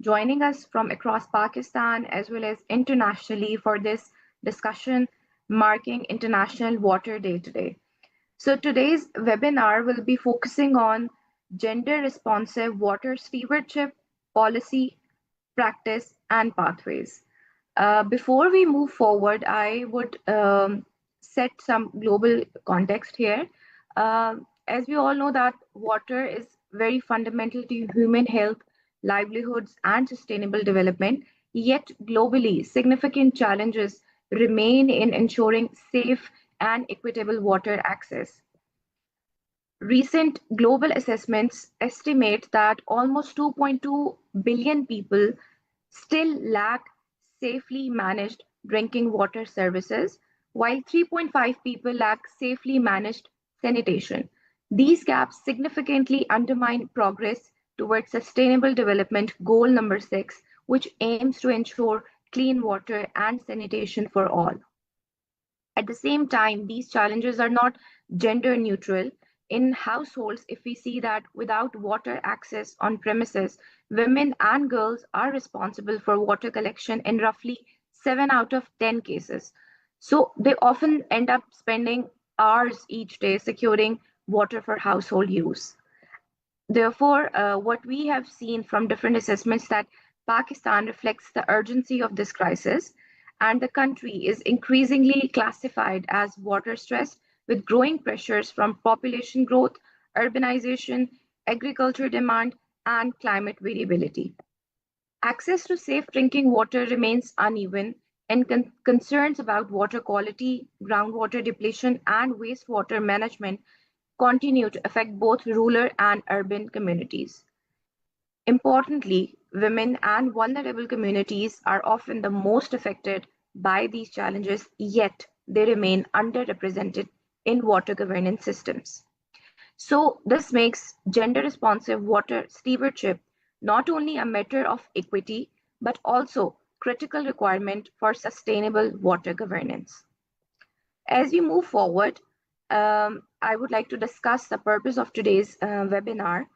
joining us from across Pakistan as well as internationally for this discussion marking International Water Day today. So today's webinar will be focusing on gender responsive water stewardship, policy, practice, and pathways. Before we move forward, I would set some global context here. As we all know that water is very fundamental to human health, livelihoods, and sustainable development, yet globally, significant challenges remain in ensuring safe and equitable water access. Recent global assessments estimate that almost 2.2 billion people still lack safely managed drinking water services, while 3.5 people lack safely managed sanitation. These gaps significantly undermine progress towards Sustainable Development Goal number 6, which aims to ensure clean water and sanitation for all. At the same time, these challenges are not gender neutral. In households, if we see that without water access on premises, women and girls are responsible for water collection in roughly 7 out of 10 cases. So they often end up spending hours each day securing water for household use. Therefore, what we have seen from different assessments that Pakistan reflects the urgency of this crisis, and the country is increasingly classified as water stressed with growing pressures from population growth, urbanization, agriculture demand, and climate variability. Access to safe drinking water remains uneven, and concerns about water quality, groundwater depletion, and wastewater management continue to affect both rural and urban communities. Importantly, women and vulnerable communities are often the most affected by these challenges, yet they remain underrepresented in water governance systems. So, this makes gender responsive water stewardship not only a matter of equity, but also critical requirement for sustainable water governance. As we move forward, I would like to discuss the purpose of today's webinar.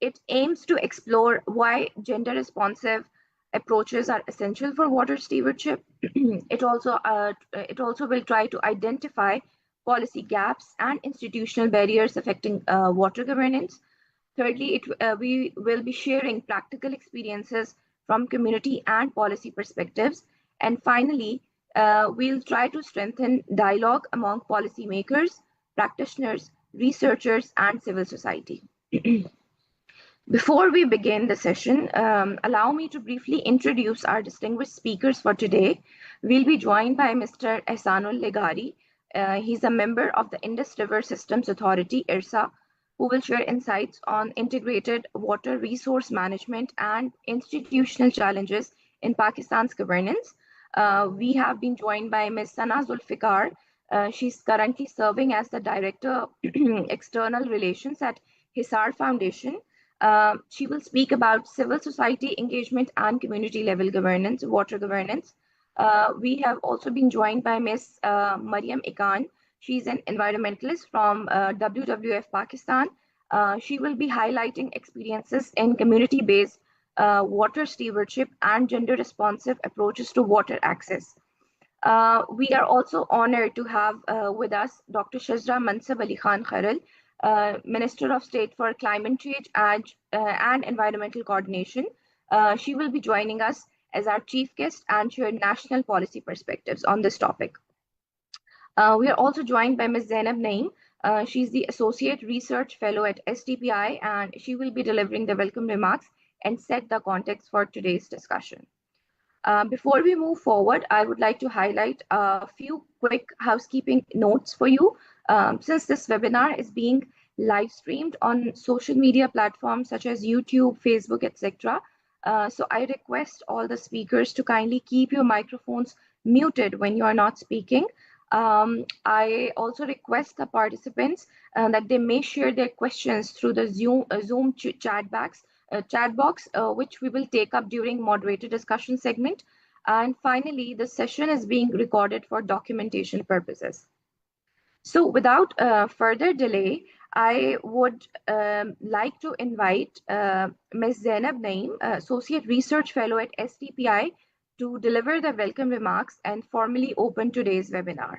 It aims to explore why gender responsive approaches are essential for water stewardship. It also will try to identify policy gaps and institutional barriers affecting water governance. Thirdly, we will be sharing practical experiences from community and policy perspectives. And finally, we'll try to strengthen dialogue among policymakers, practitioners, researchers, and civil society. Before we begin the session, allow me to briefly introduce our distinguished speakers for today. We'll be joined by Mr. Ehsanul Legari. He's a member of the Indus River Systems Authority, IRSA, who will share insights on integrated water resource management and institutional challenges in Pakistan's governance. We have been joined by Ms. Sana Zulfikar. She's currently serving as the Director External Relations at Hisar Foundation. She will speak about civil society engagement and community level governance, water governance. We have also been joined by Ms. Mariam Ikan. She's an environmentalist from WWF Pakistan. She will be highlighting experiences in community-based water stewardship and gender-responsive approaches to water access. We are also honored to have with us Dr. Shazra Mansab Ali Khan Kharal, Minister of State for Climate Change and Environmental Coordination. She will be joining us as our chief guest and share national policy perspectives on this topic. We are also joined by Ms. Zainab Naeem. She's the Associate Research Fellow at STPI, and she will be delivering the welcome remarks and set the context for today's discussion. Before we move forward, I would like to highlight a few quick housekeeping notes for you. Since this webinar is being live streamed on social media platforms such as YouTube, Facebook, etc. So I request all the speakers to kindly keep your microphones muted when you are not speaking. I also request the participants that they may share their questions through the Zoom chat box, which we will take up during moderator discussion segment. And finally, the session is being recorded for documentation purposes. So without further delay, I would like to invite Ms. Zainab Naeem, Associate Research Fellow at STPI, to deliver the welcome remarks and formally open today's webinar.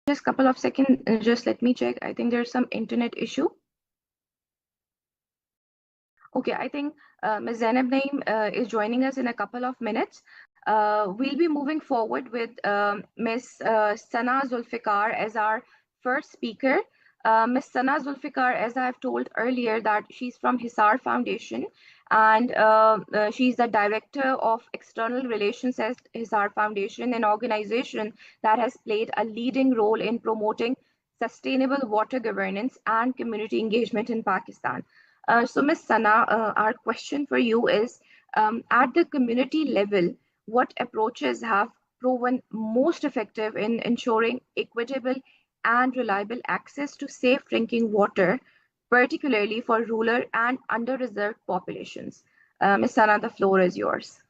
Just a couple of seconds, just let me check. I think there's some internet issue. Okay, I think Ms. Zainab Naeem is joining us in a couple of minutes. We'll be moving forward with Ms. Sana Zulfikar as our first speaker. Ms. Sana Zulfikar, as I've told earlier, that she's from Hisar Foundation, and she's the Director of External Relations at Hisar Foundation, an organization that has played a leading role in promoting sustainable water governance and community engagement in Pakistan. So, Ms. Sana, our question for you is, at the community level, what approaches have proven most effective in ensuring equitable and reliable access to safe drinking water, particularly for rural and under-reserved populations? Ms. Sana, the floor is yours.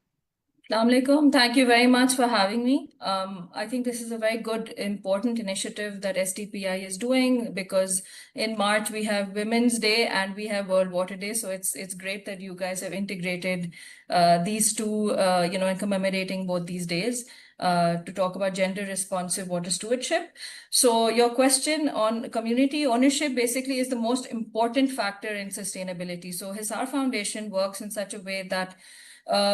Assalamu alaikum. Thank you very much for having me. I think this is a very good, important initiative that STPI is doing, because in March we have Women's Day and we have World Water Day. So it's great that you guys have integrated these two, in commemorating both these days to talk about gender responsive water stewardship. So your question on community ownership basically is the most important factor in sustainability. So Hisar Foundation works in such a way that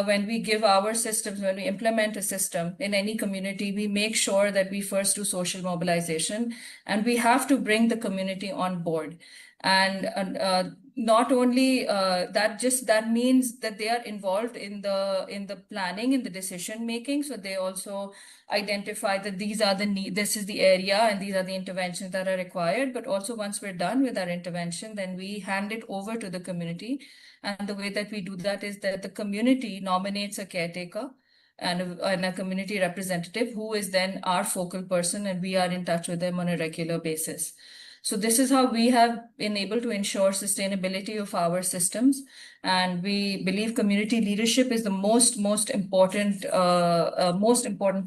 when we give our systems, when we implement a system in any community, we make sure that we first do social mobilization, and we have to bring the community on board. And not only that means that they are involved in the planning, in the decision making. So they also identify that these are the need, this is the area, and these are the interventions that are required. But also, once we're done with our intervention, then we hand it over to the community. And the way that we do that is that the community nominates a caretaker and a community representative who is then our focal person, and we are in touch with them on a regular basis. So this is how we have been able to ensure sustainability of our systems. And we believe community leadership is the most important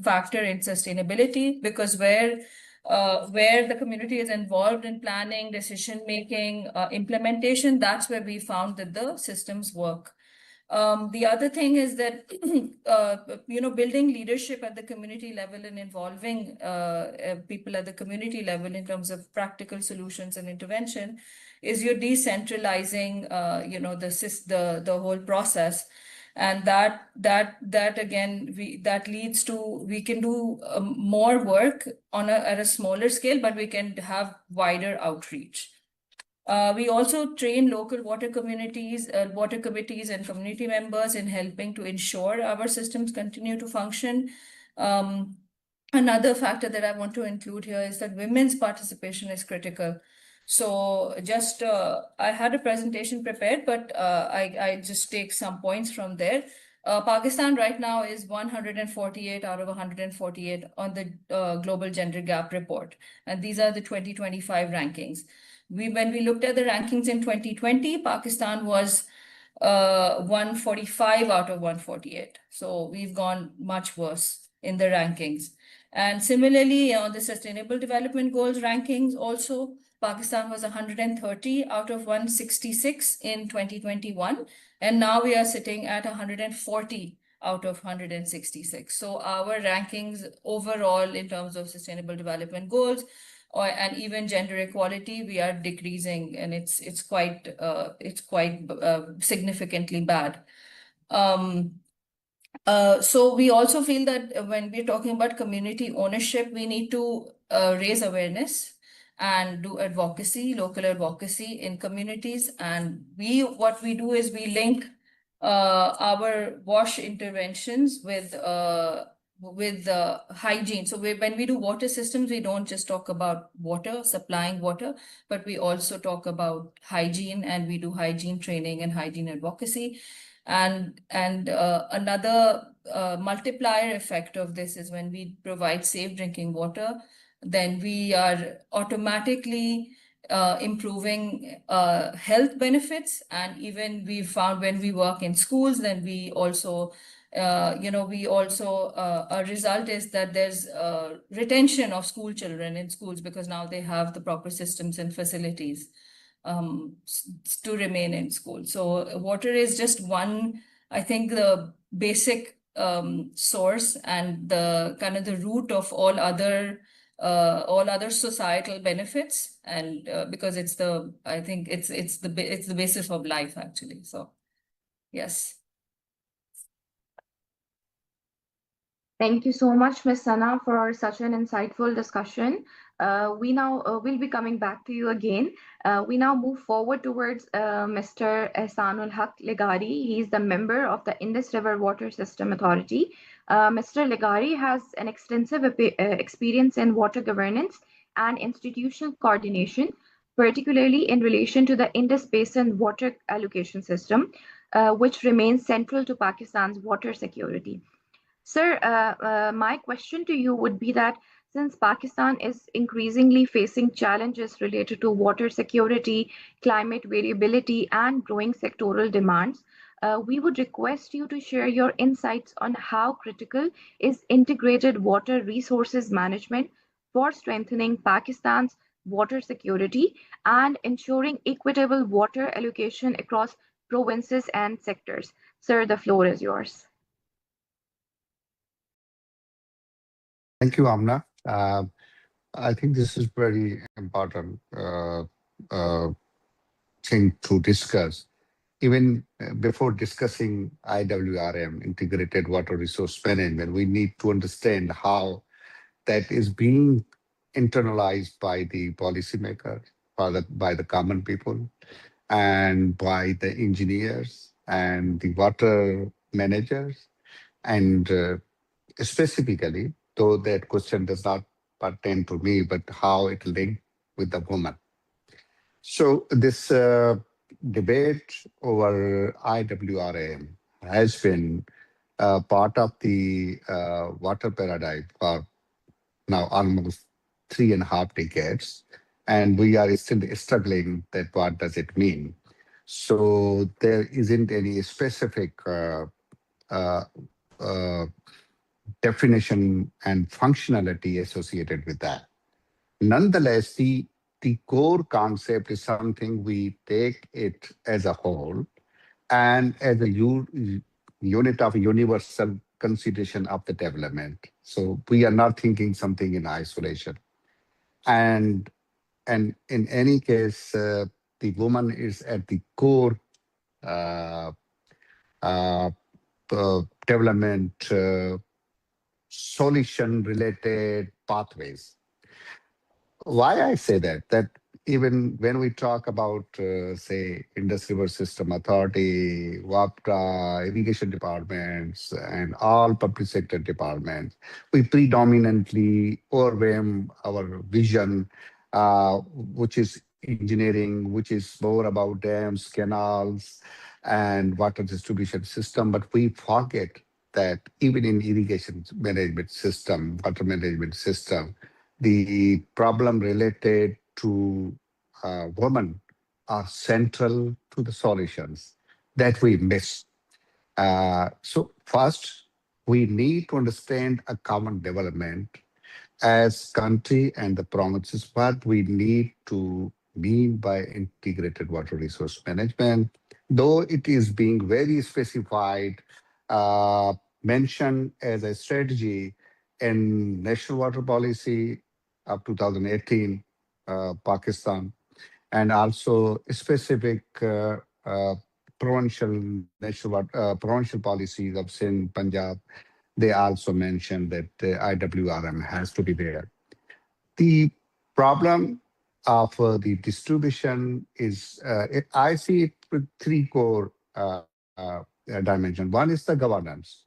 factor in sustainability, because where the community is involved in planning, decision making, implementation, that's where we found that the systems work. The other thing is that, building leadership at the community level and involving people at the community level in terms of practical solutions and intervention is you're decentralizing, the whole process. And that again, that leads to, we can do more work at a smaller scale, but we can have wider outreach. We also train local water communities, water committees and community members in helping to ensure our systems continue to function. Another factor that I want to include here is that women's participation is critical. So just, I had a presentation prepared, but I just take some points from there. Pakistan right now is 148 out of 148 on the Global Gender Gap Report. And these are the 2025 rankings. When we looked at the rankings in 2020, Pakistan was 145 out of 148. So we've gone much worse in the rankings. And similarly, on the Sustainable Development Goals rankings also, Pakistan was 130 out of 166 in 2021. And now we are sitting at 140 out of 166. So our rankings overall in terms of Sustainable Development Goals and even gender equality, we are decreasing, and it's quite significantly bad. So we also feel that when we're talking about community ownership, we need to raise awareness and do advocacy, local advocacy in communities. And what we do is we link our wash interventions with hygiene. So when we do water systems, we don't just talk about water, supplying water, but we also talk about hygiene, and we do hygiene training and hygiene advocacy. And another multiplier effect of this is when we provide safe drinking water, then we are automatically improving health benefits. And even we found when we work in schools, then we also, a result is that there's retention of school children in schools because now they have the proper systems and facilities to remain in school. So water is just one, I think, the basic source and the kind of the root of all other societal benefits, and because it's the, I think it's the basis of life actually. So yes. Thank you so much, Ms. Sana, for such an insightful discussion. We now will be coming back to you again. We now move forward towards Mr. Ehsanul Haq Legari. He is the member of the Indus River Water System Authority. Mr. Legari has an extensive experience in water governance and institutional coordination, particularly in relation to the Indus Basin water allocation system, which remains central to Pakistan's water security. Sir, my question to you would be that since Pakistan is increasingly facing challenges related to water security, climate variability, and growing sectoral demands, we would request you to share your insights on how critical is integrated water resources management for strengthening Pakistan's water security and ensuring equitable water allocation across provinces and sectors. Sir, the floor is yours. Thank you, Amna. I think this is very important uh, thing to discuss. Even before discussing IWRM, Integrated Water Resource Management, we need to understand how that is being internalized by the policymakers, by the common people, and by the engineers and the water managers, and specifically, though that question does not pertain to me, but how it linked with the woman. So this debate over IWRAM has been part of the water paradigm for now almost 3.5 decades, and we are still struggling that what does it mean. So there isn't any specific uh, uh, definition and functionality associated with that. Nonetheless, the core concept is something we take it as a whole and as a unit of universal consideration of the development. So we are not thinking something in isolation. And in any case, the woman is at the core uh, uh, development solution related pathways. Why I say that? That even when we talk about, say, Indus River System Authority, WAPTA, irrigation departments, and all public sector departments, we predominantly overwhelm our vision, which is engineering, which is more about dams, canals, and water distribution system. But we forget that even in irrigation management system, water management system, the problem related to women are central to the solutions that we miss. So first, we need to understand a common development as country and the provinces what we need to mean by integrated water resource management, though it is being very specified, uh, mentioned as a strategy in national water policy of 2018 Pakistan, and also specific provincial policies of Sindh, Punjab. They also mentioned that IWRM has to be there. The problem of the distribution is, I see it with three core dimensions. One is the governance.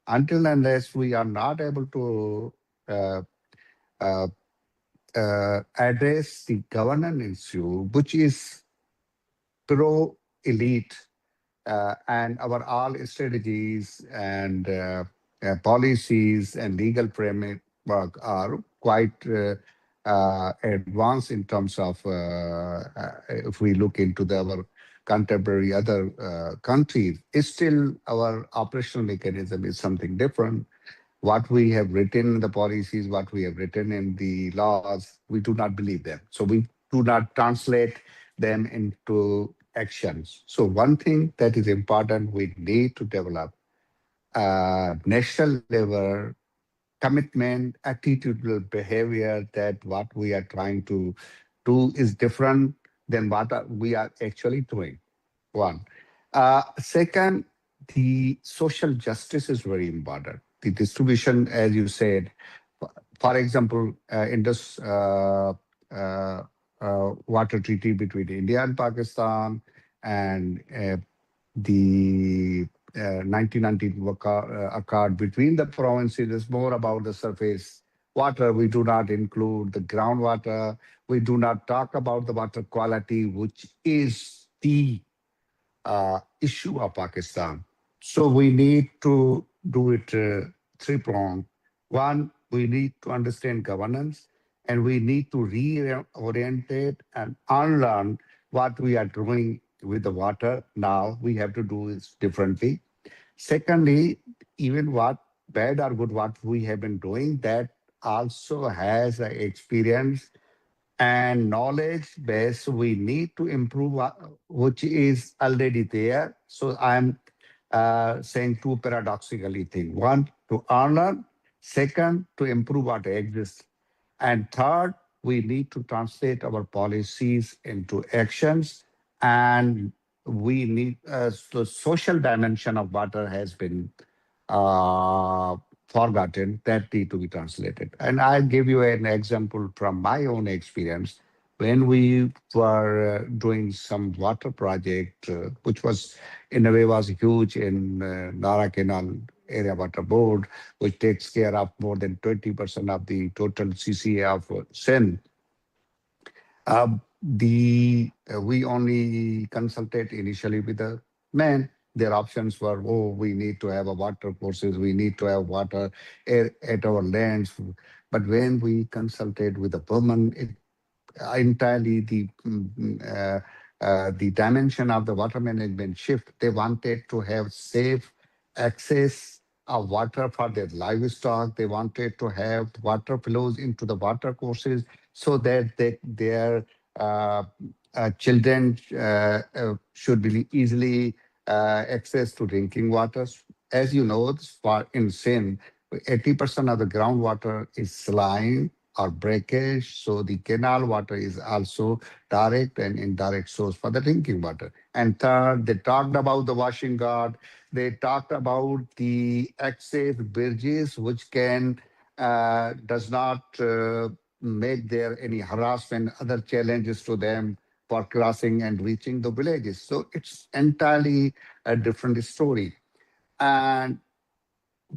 Until and unless we are not able to uh, uh, address the governance issue, which is pro elite, and our all strategies and policies and legal framework are quite advanced in terms of if we look into our contemporary other countries, still our operational mechanism is something different. What we have written in the policies, what we have written in the laws, we do not believe them. So we do not translate them into actions. So one thing that is important, we need to develop national level commitment, attitudinal behavior that what we are trying to do is different than what we are actually doing. One. Second, the social justice is very important. The distribution, as you said, for example, in this water treaty between India and Pakistan and the 1919 accord between the provinces is more about the surface water. We do not include the groundwater. We do not talk about the water quality, which is the issue of Pakistan. So we need to do it three-pronged. One, we need to understand governance, and we need to reorientate and unlearn what we are doing with the water. Now we have to do it differently. Secondly, even what bad or good what we have been doing, that also has experience and knowledge base we need to improve, which is already there. So I'm saying two paradoxically things. One, to unlearn. Second, to improve what exists. And third, we need to translate our policies into actions. And we need the social dimension of water has been uh, forgotten that need to be translated. And I'll give you an example from my own experience. When we were doing some water project, which was in a way was huge in Nara Canal Area Water Board, which takes care of more than 20% of the total CCA of Sindh. The We only consulted initially with the men. Their options were, oh, we need to have a water courses, we need to have water at our lands. But when we consulted with the women, it entirely the dimension of the water management shift. They wanted to have safe access of water for their livestock. They wanted to have water flows into the water courses so that their uh, children should be easily access to drinking water. As you know, for in Sindh, 80% of the groundwater is saline or breakage. So the canal water is also direct and indirect source for the drinking water. And third, they talked about the washing guard. They talked about the access bridges, which can does not make there any harassment, other challenges to them for crossing and reaching the villages. So it's entirely a different story. And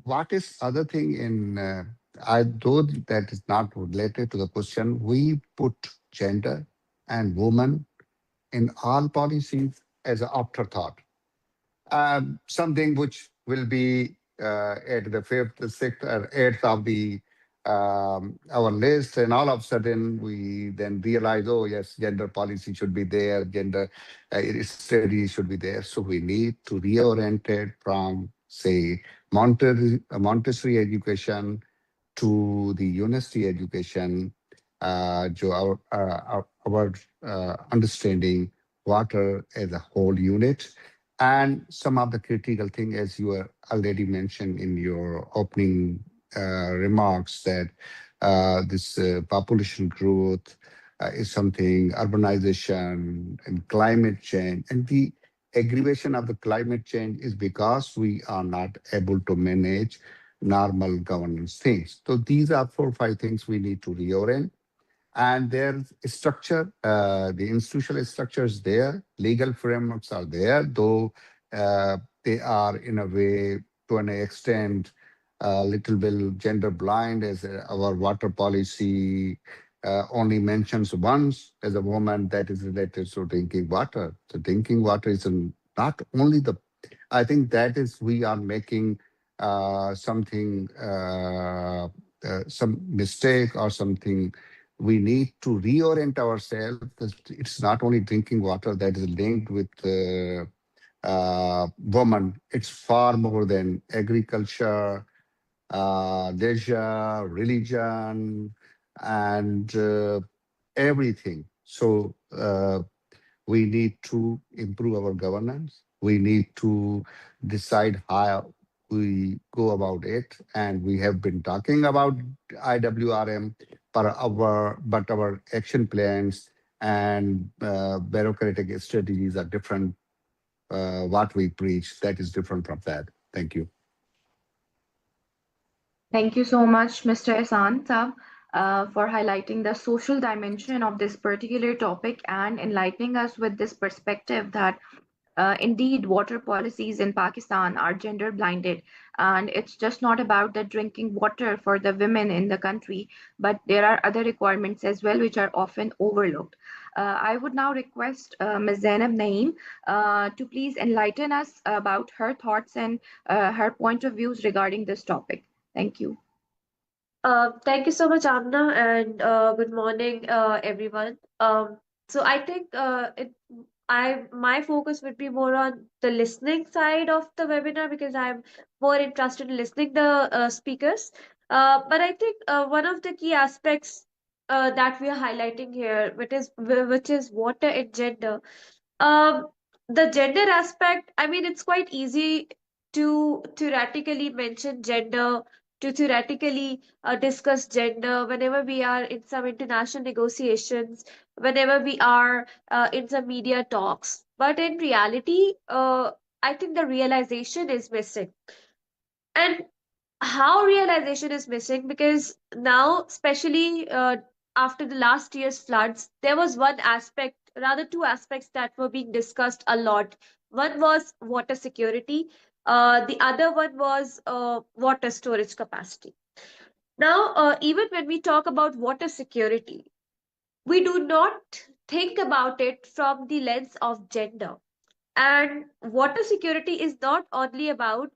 what is other thing in I though that is not related to the question, we put gender and woman in all policies as an afterthought, something which will be at the fifth, sixth, or eighth of the our list, and all of a sudden we then realize, oh yes, gender policy should be there, gender study should be there. So we need to reorient it from, say, Montessori education to the university education, our understanding water as a whole unit. And some of the critical thing, as you already mentioned in your opening remarks, that this population growth is something, urbanization and climate change. And the aggravation of the climate change is because we are not able to manage normal governance things. So these are 4 or 5 things we need to reorient. And their structure, the institutional structure is there, legal frameworks are there, though they are in a way, to an extent, a little bit gender blind, as our water policy only mentions once as a woman that is related to drinking water. So drinking water is not only the, I think that is we are making something, some mistake or something, we need to reorient ourselves. It's not only drinking water that is linked with women. It's far more than agriculture, leisure, religion, and everything. So we need to improve our governance. We need to decide how we go about it. And we have been talking about IWRM, but our action plans and bureaucratic strategies are different. What we preach, that is different from that. Thank you. Thank you so much, Mr. Ehsan Saab, for highlighting the social dimension of this particular topic and enlightening us with this perspective that indeed water policies in Pakistan are gender blinded. And it's just not about the drinking water for the women in the country, but there are other requirements as well, which are often overlooked. I would now request Ms. Zainab Naeem to please enlighten us about her thoughts and her point of views regarding this topic. Thank you. Thank you so much, Amna, and good morning, everyone. So I think I my focus would be more on the listening side of the webinar because I'm more interested in listening the speakers. But I think one of the key aspects that we are highlighting here, which is water and gender. Um, the gender aspect, I mean, it's quite easy to theoretically mention gender, to theoretically discuss gender whenever we are in some international negotiations, whenever we are in some media talks. But in reality, I think the realization is missing. And how realization is missing because now, especially after the last year's floods, there was one aspect, rather two aspects that were being discussed a lot. One was water security, the other one was water storage capacity. Now, even when we talk about water security, we do not think about it from the lens of gender. And water security is not only about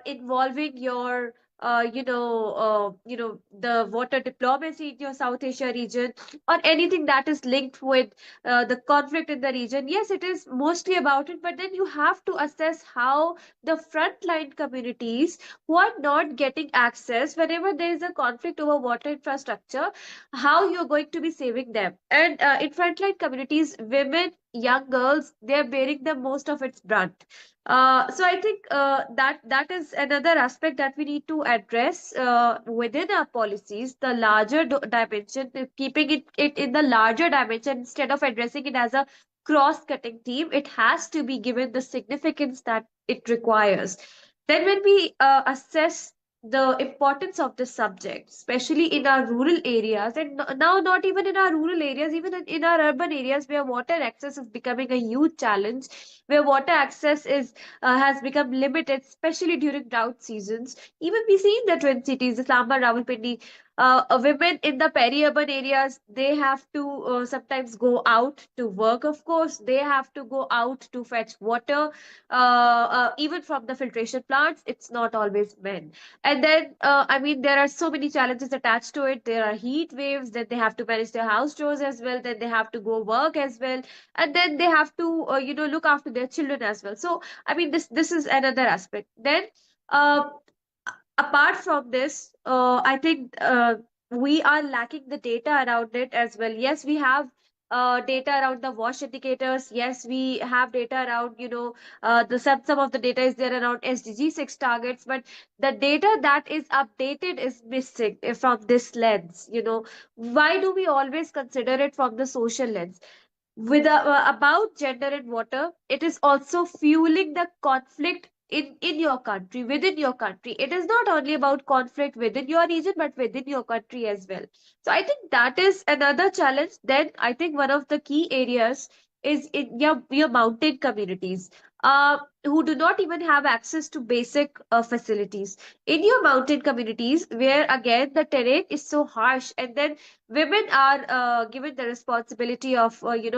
involving your the water diplomacy in your South Asia region or anything that is linked with the conflict in the region. Yes, it is mostly about it, but then you have to assess how the frontline communities who are not getting access whenever there is a conflict over water infrastructure, how you're going to be saving them. And in frontline communities, women, young girls, they're bearing the most of its brunt. So I think that is another aspect that we need to address within our policies, the larger dimension, keeping it in the larger dimension instead of addressing it as a cross-cutting theme. It has to be given the significance that it requires. Then when we assess the importance of the subject, especially in our rural areas, and now not even in our rural areas, even in our urban areas where water access is becoming a huge challenge, where water access is has become limited, especially during drought seasons. Even we see in the Twin Cities, Islamabad, Rawalpindi, women in the peri-urban areas, they have to sometimes go out to work. Of course, they have to go out to fetch water, even from the filtration plants. It's not always men. And then, I mean, there are so many challenges attached to it. There are heat waves, then they have to manage their house chores as well, then they have to go work as well, and then they have to, look after their children as well. So, I mean, this is another aspect. Then, uh, apart from this, I think we are lacking the data around it as well. Yes, we have data around the wash indicators. Yes, we have data around, some of the data is there around SDG 6 targets, but the data that is updated is missing from this lens. Why do we always consider it from the social lens? About gender and water, it is also fueling the conflict in your country, within your country. It is not only about conflict within your region, but within your country as well. So I think that is another challenge. Then I think one of the key areas is in your mountain communities, who do not even have access to basic facilities. In your mountain communities, where again the terrain is so harsh, and then women are given the responsibility of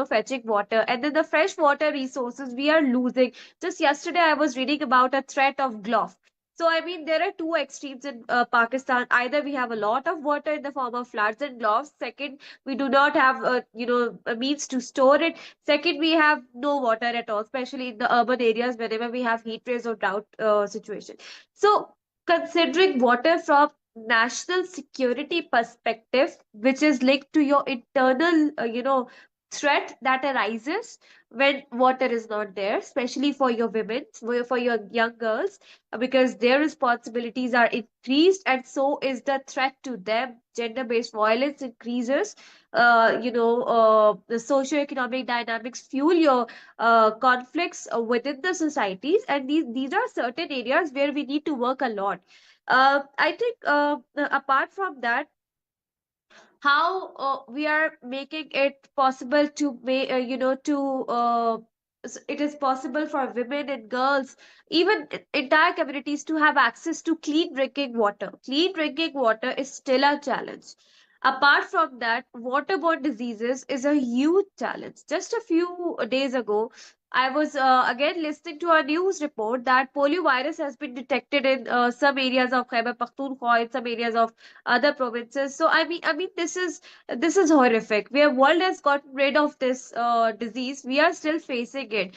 fetching water, and then the fresh water resources we are losing. Just yesterday I was reading about a threat of gulf. So, I mean, there are two extremes in Pakistan. Either we have a lot of water in the form of floods and droughts. Second, we do not have, a means to store it. Second, we have no water at all, especially in the urban areas whenever we have heat waves or drought situation. So, considering water from national security perspective, which is linked to your internal, threat that arises when water is not there, especially for your women, for your young girls, because their responsibilities are increased, and so is the threat to them. Gender-based violence increases. The socio-economic dynamics fuel your conflicts within the societies, and these are certain areas where we need to work a lot. I think apart from that, how we are making it possible to make it is possible for women and girls, even entire communities, to have access to clean drinking water. Clean drinking water is still a challenge. Apart from that, waterborne diseases is a huge challenge. Just a few days ago, I was again listening to a news report that poliovirus has been detected in some areas of Khyber Pakhtunkhwa, in some areas of other provinces. So I mean, this is horrific. Where world has gotten rid of this disease, we are still facing it.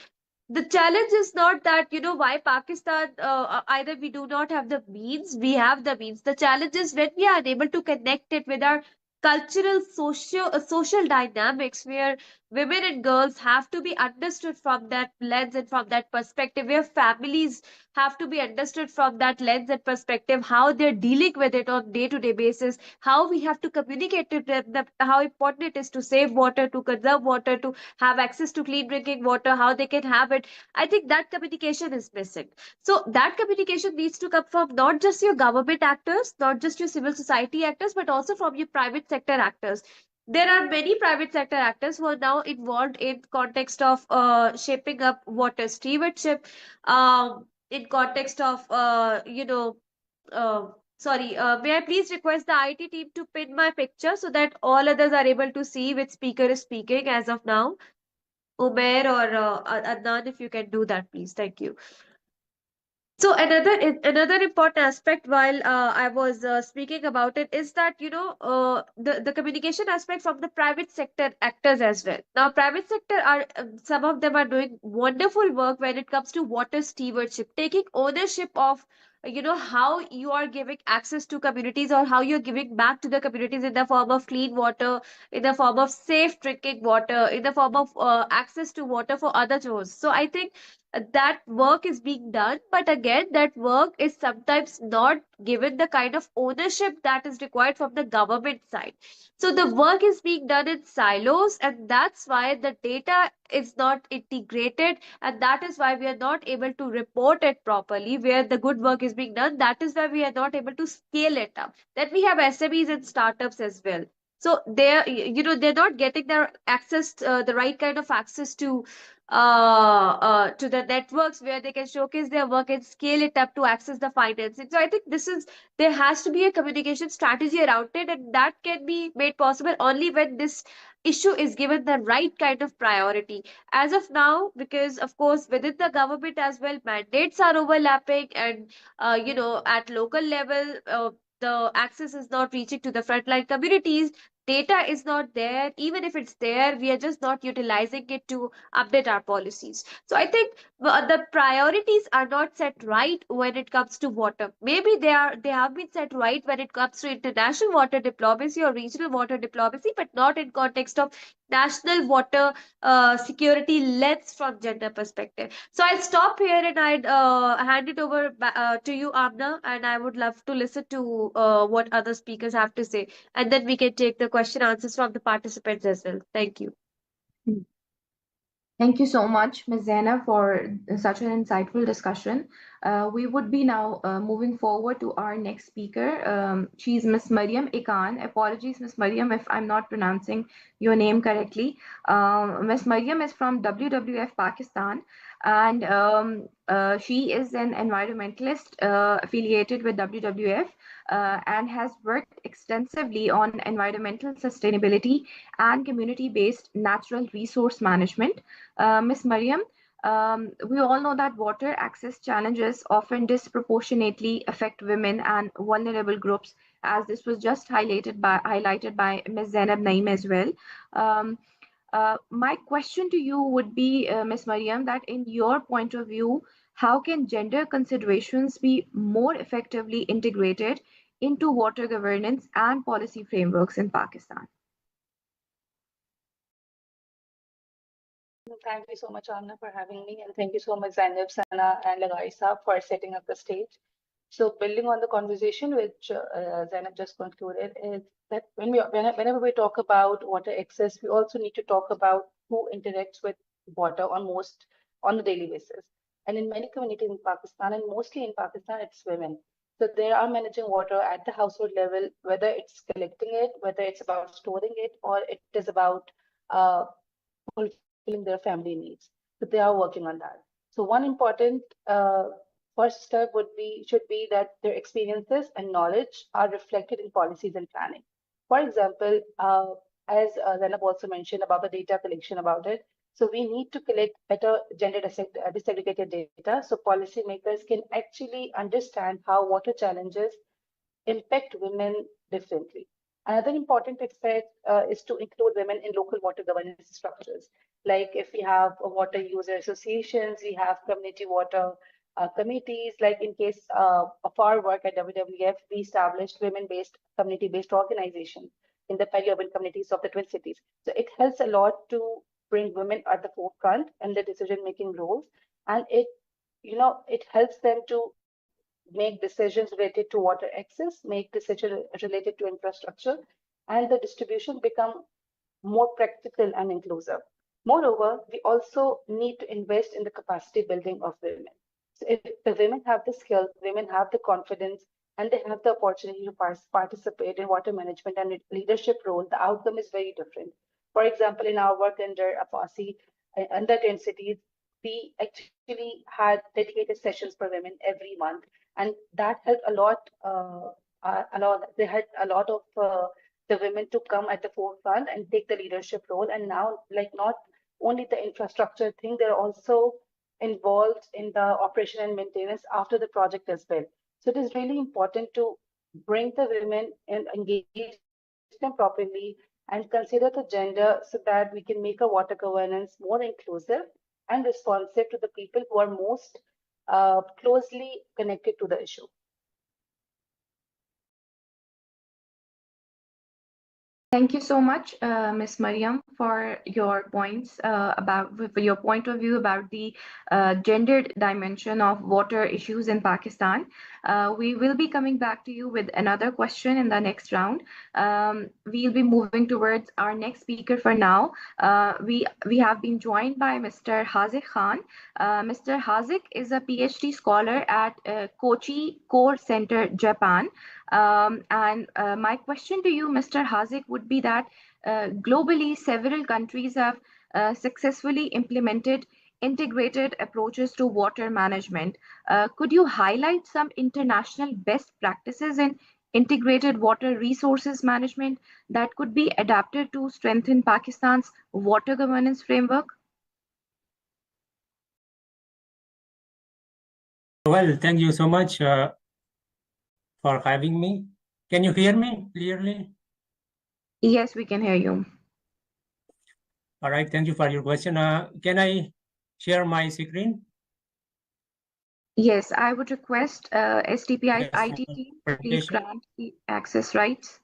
The challenge is not that, why Pakistan, either we do not have the means, we have the means. The challenge is when we are unable to connect it with our cultural, social dynamics, where women and girls have to be understood from that lens and from that perspective, where families have to be understood from that lens and perspective, how they're dealing with it on day-to-day basis, how we have to communicate to them that how important it is to save water, to conserve water, to have access to clean drinking water, how they can have it. I think that communication is missing. So that communication needs to come from not just your government actors, not just your civil society actors, but also from your private sector actors. There are many private sector actors who are now involved in context of shaping up water stewardship, in context of uh, sorry, may I please request the IT team to pin my picture so that all others are able to see which speaker is speaking as of now? Umair or Adnan, if you can do that, please. Thank you. So another important aspect while I was speaking about it is that, the communication aspect from the private sector actors as well. Now, private sector are some of them are doing wonderful work when it comes to water stewardship, taking ownership of how you are giving access to communities, or how you're giving back to the communities in the form of clean water, in the form of safe drinking water, in the form of access to water for other chores. So I think that work is being done, but again, that work is sometimes not given the kind of ownership that is required from the government side. So the work is being done in silos, and that's why the data is not integrated, and that is why we are not able to report it properly where the good work is being done. That is why we are not able to scale it up. Then we have SMEs and startups as well. So they're not getting their access, the right kind of access to the networks where they can showcase their work and scale it up to access the financing. So I think there has to be a communication strategy around it, and that can be made possible only when this issue is given the right kind of priority. As of now, because of course within the government as well, mandates are overlapping, and at local level, the access is not reaching to the frontline communities. Data is not there. Even if it's there, we are just not utilizing it to update our policies. So I think the priorities are not set right when it comes to water. Maybe they have been set right when it comes to international water diplomacy or regional water diplomacy, but not in context of national water security lens from gender perspective. So I'll stop here, and I'd hand it over to you, Amna, and I would love to listen to what other speakers have to say, and then we can take the question answers from the participants as well. Thank you. Thank you so much, Ms. Zaina, for such an insightful discussion. We would be now moving forward to our next speaker. She's Ms. Mariam Ikan. Apologies, Ms. Mariam, if I'm not pronouncing your name correctly. Ms. Mariam is from WWF Pakistan, and she is an environmentalist affiliated with WWF, and has worked extensively on environmental sustainability and community-based natural resource management. Ms. Mariam, We all know that water access challenges often disproportionately affect women and vulnerable groups, as this was just highlighted by Ms. Zainab Naeem as well. Um, my question to you would be, Ms. Mariam, that in your point of view, how can gender considerations be more effectively integrated into water governance and policy frameworks in Pakistan? Thank you so much, Amna, for having me, and thank you so much, Zainab, Sana, and Lagaisa for setting up the stage. So, building on the conversation which Zainab just concluded, is that whenever we talk about water access, we also need to talk about who interacts with water on a daily basis. And in many communities in Pakistan, and mostly in Pakistan, it's women. So they are managing water at the household level, whether it's collecting it, whether it's about storing it, or it is about uh, fulfilling their family needs. So they are working on that. So one important first step should be that their experiences and knowledge are reflected in policies and planning. For example, as Zainab also mentioned about the data collection about it, so we need to collect better gender disaggregated data so policymakers can actually understand how water challenges impact women differently. Another important aspect is to include women in local water governance structures. Like if we have water user associations, we have community water committees. Like in case of our work at WWF, we established women-based, community-based organizations in the peri-urban communities of the Twin Cities. So it helps a lot to bring women at the forefront in the decision-making roles, and it helps them to make decisions related to water access, make decisions related to infrastructure, and the distribution become more practical and inclusive. Moreover, we also need to invest in the capacity building of women. So if the women have the skills, women have the confidence, and they have the opportunity to participate in water management and leadership role, the outcome is very different. For example, in our work under AFASI, under 10 cities, we actually had dedicated sessions for women every month, and that helped a lot. They had a lot of the women to come at the forefront and take the leadership role. And now, like not only the infrastructure thing, they're also involved in the operation and maintenance after the project as well. So it is really important to bring the women and engage them properly and consider the gender so that we can make a water governance more inclusive and responsive to the people who are most closely connected to the issue. Thank you so much, Ms. Mariam, for your points for your point of view about the gendered dimension of water issues in Pakistan. We will be coming back to you with another question in the next round. We'll be moving towards our next speaker for now. We have been joined by Mr. Hazik Khan. Mr. Hazik is a PhD scholar at Kochi Core Center, Japan. And my question to you, Mr. Hazik, would be that globally, several countries have successfully implemented integrated approaches to water management. Could you highlight some international best practices in integrated water resources management that could be adapted to strengthen Pakistan's water governance framework? Well, thank you so much for having me. Can you hear me clearly? Yes, we can hear you. All right, thank you for your question. Can I share my screen? Yes, I would request STPI's Yes, IT team to please presentation. grant the access rights.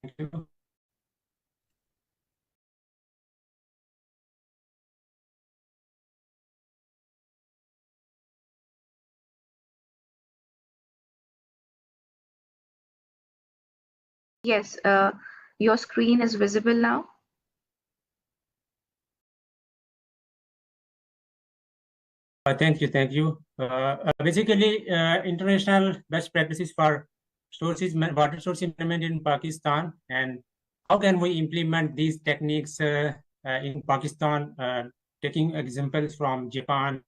Thank you. Yes, your screen is visible now. Thank you, thank you. Basically, international best practices for water sources management in Pakistan, and how can we implement these techniques in Pakistan, taking examples from Japan,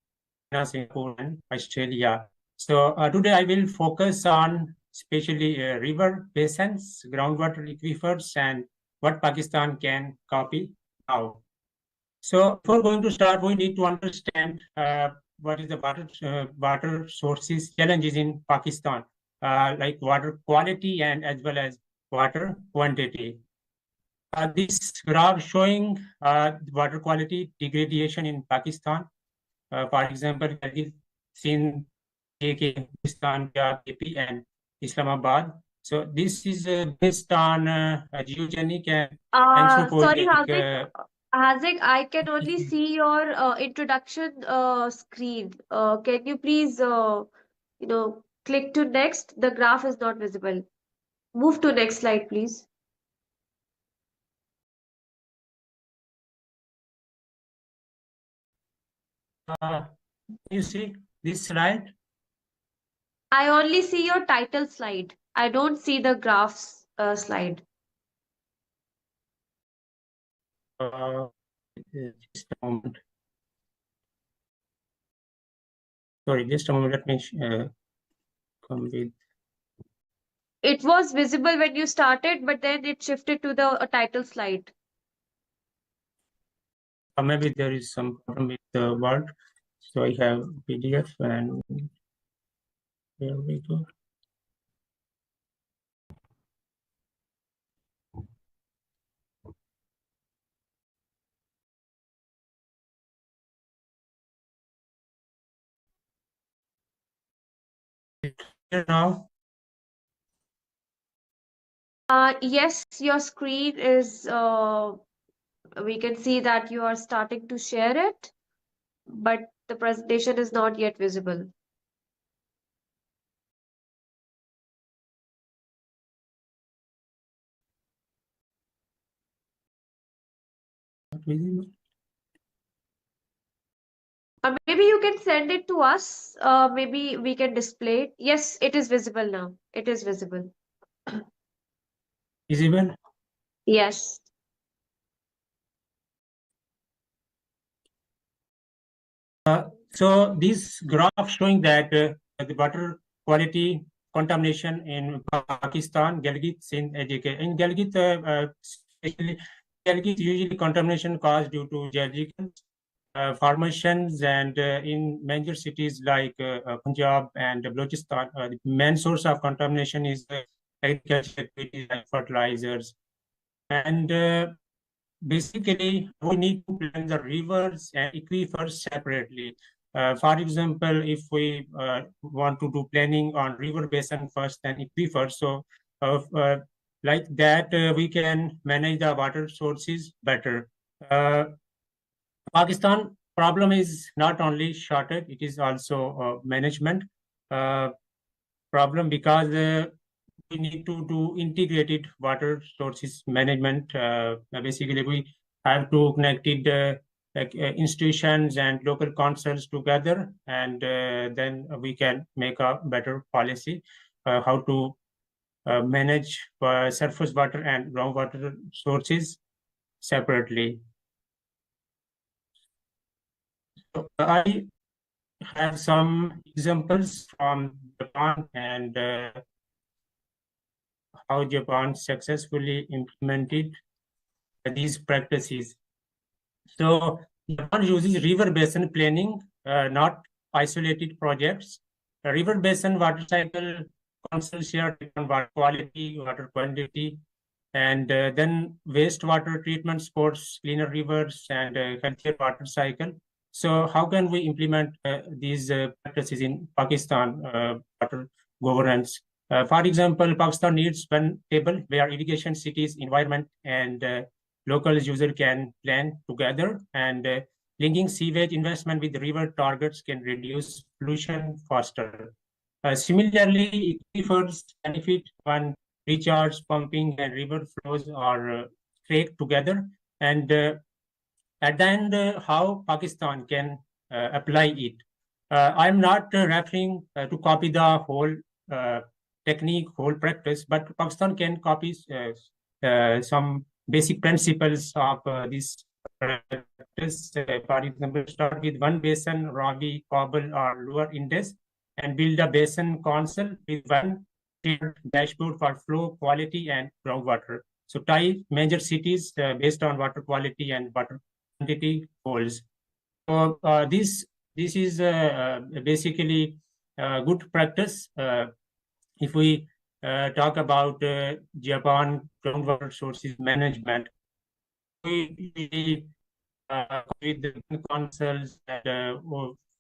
Singapore, and Australia. So today I will focus on especially river basins, groundwater aquifers, and what Pakistan can copy now. So before going to start, we need to understand what is the water sources challenges in Pakistan, like water quality and as well as water quantity. This graph showing water quality degradation in Pakistan. For example, Sindh, AK, Pakistan, KP, and Islamabad. So this is based on geogenic and Sorry, anthropogenic. Hazik, I can only see your introduction screen. Can you please, click to next? The graph is not visible. Move to next slide, please. You see this slide? I only see your title slide. I don't see the graphs slide. Just a moment. Sorry, just a moment. Let me come with. It was visible when you started, but then it shifted to the title slide. Maybe there is some problem with the word. So I have PDF and here we go. Here now. Yes, your screen is, we can see that you are starting to share it, but the presentation is not yet visible. Not visible. Maybe you can send it to us. Maybe we can display it. Yes, it is visible now. It is visible. Visible? Yes. So this graph showing that the water quality contamination in Pakistan, Gilgit, Sindh, AJK. In Gilgit, especially Gilgit, usually contamination caused due to geological formations, and in major cities like Punjab and Balochistan, the main source of contamination is agriculture activities like fertilizers. And basically, we need to plan the rivers and aquifers separately. For example, if we want to do planning on river basin first, then aquifer, so like that, we can manage the water sources better. Pakistan problem is not only shortage, it is also management problem, because we need to do integrated water sources management. Basically, we have to connect it, like institutions and local councils together, and then we can make a better policy how to manage surface water and groundwater sources separately. So I have some examples from Japan and how Japan successfully implemented these practices. So Japan uses river basin planning, not isolated projects. A river basin water cycle councils share on water quality, water quantity, and then wastewater treatment supports cleaner rivers and healthier water cycle. So how can we implement these practices in Pakistan water governance? For example, Pakistan needs one table where irrigation, cities, environment, and local user can plan together, and linking sewage investment with river targets can reduce pollution faster. Similarly, aquifers benefit when recharge, pumping, and river flows are tracked together. And at the end, how Pakistan can apply it. I'm not referring to copy the whole technique, whole practice, but Pakistan can copy some basic principles of this practice. For example, start with one basin, Ravi, Kabul, or Lower Indus, and build a basin council with one dashboard for flow, quality, and groundwater. So tie major cities based on water quality and water quantity goals. So this is basically good practice. If we talk about Japan groundwater sources management, we with the councils and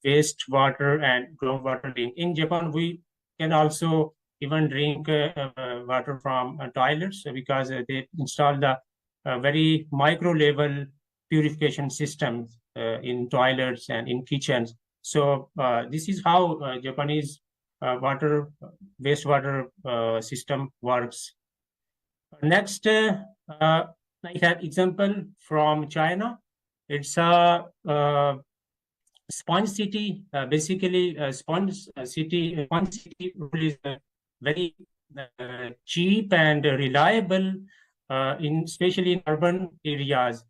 wastewater and groundwater drink. In Japan, we can also even drink water from toilets because they install the very micro level purification systems in toilets and in kitchens. So this is how Japanese wastewater system works. Next, I have example from China. It's a sponge city. Basically, sponge city rule is very cheap and reliable, especially in urban areas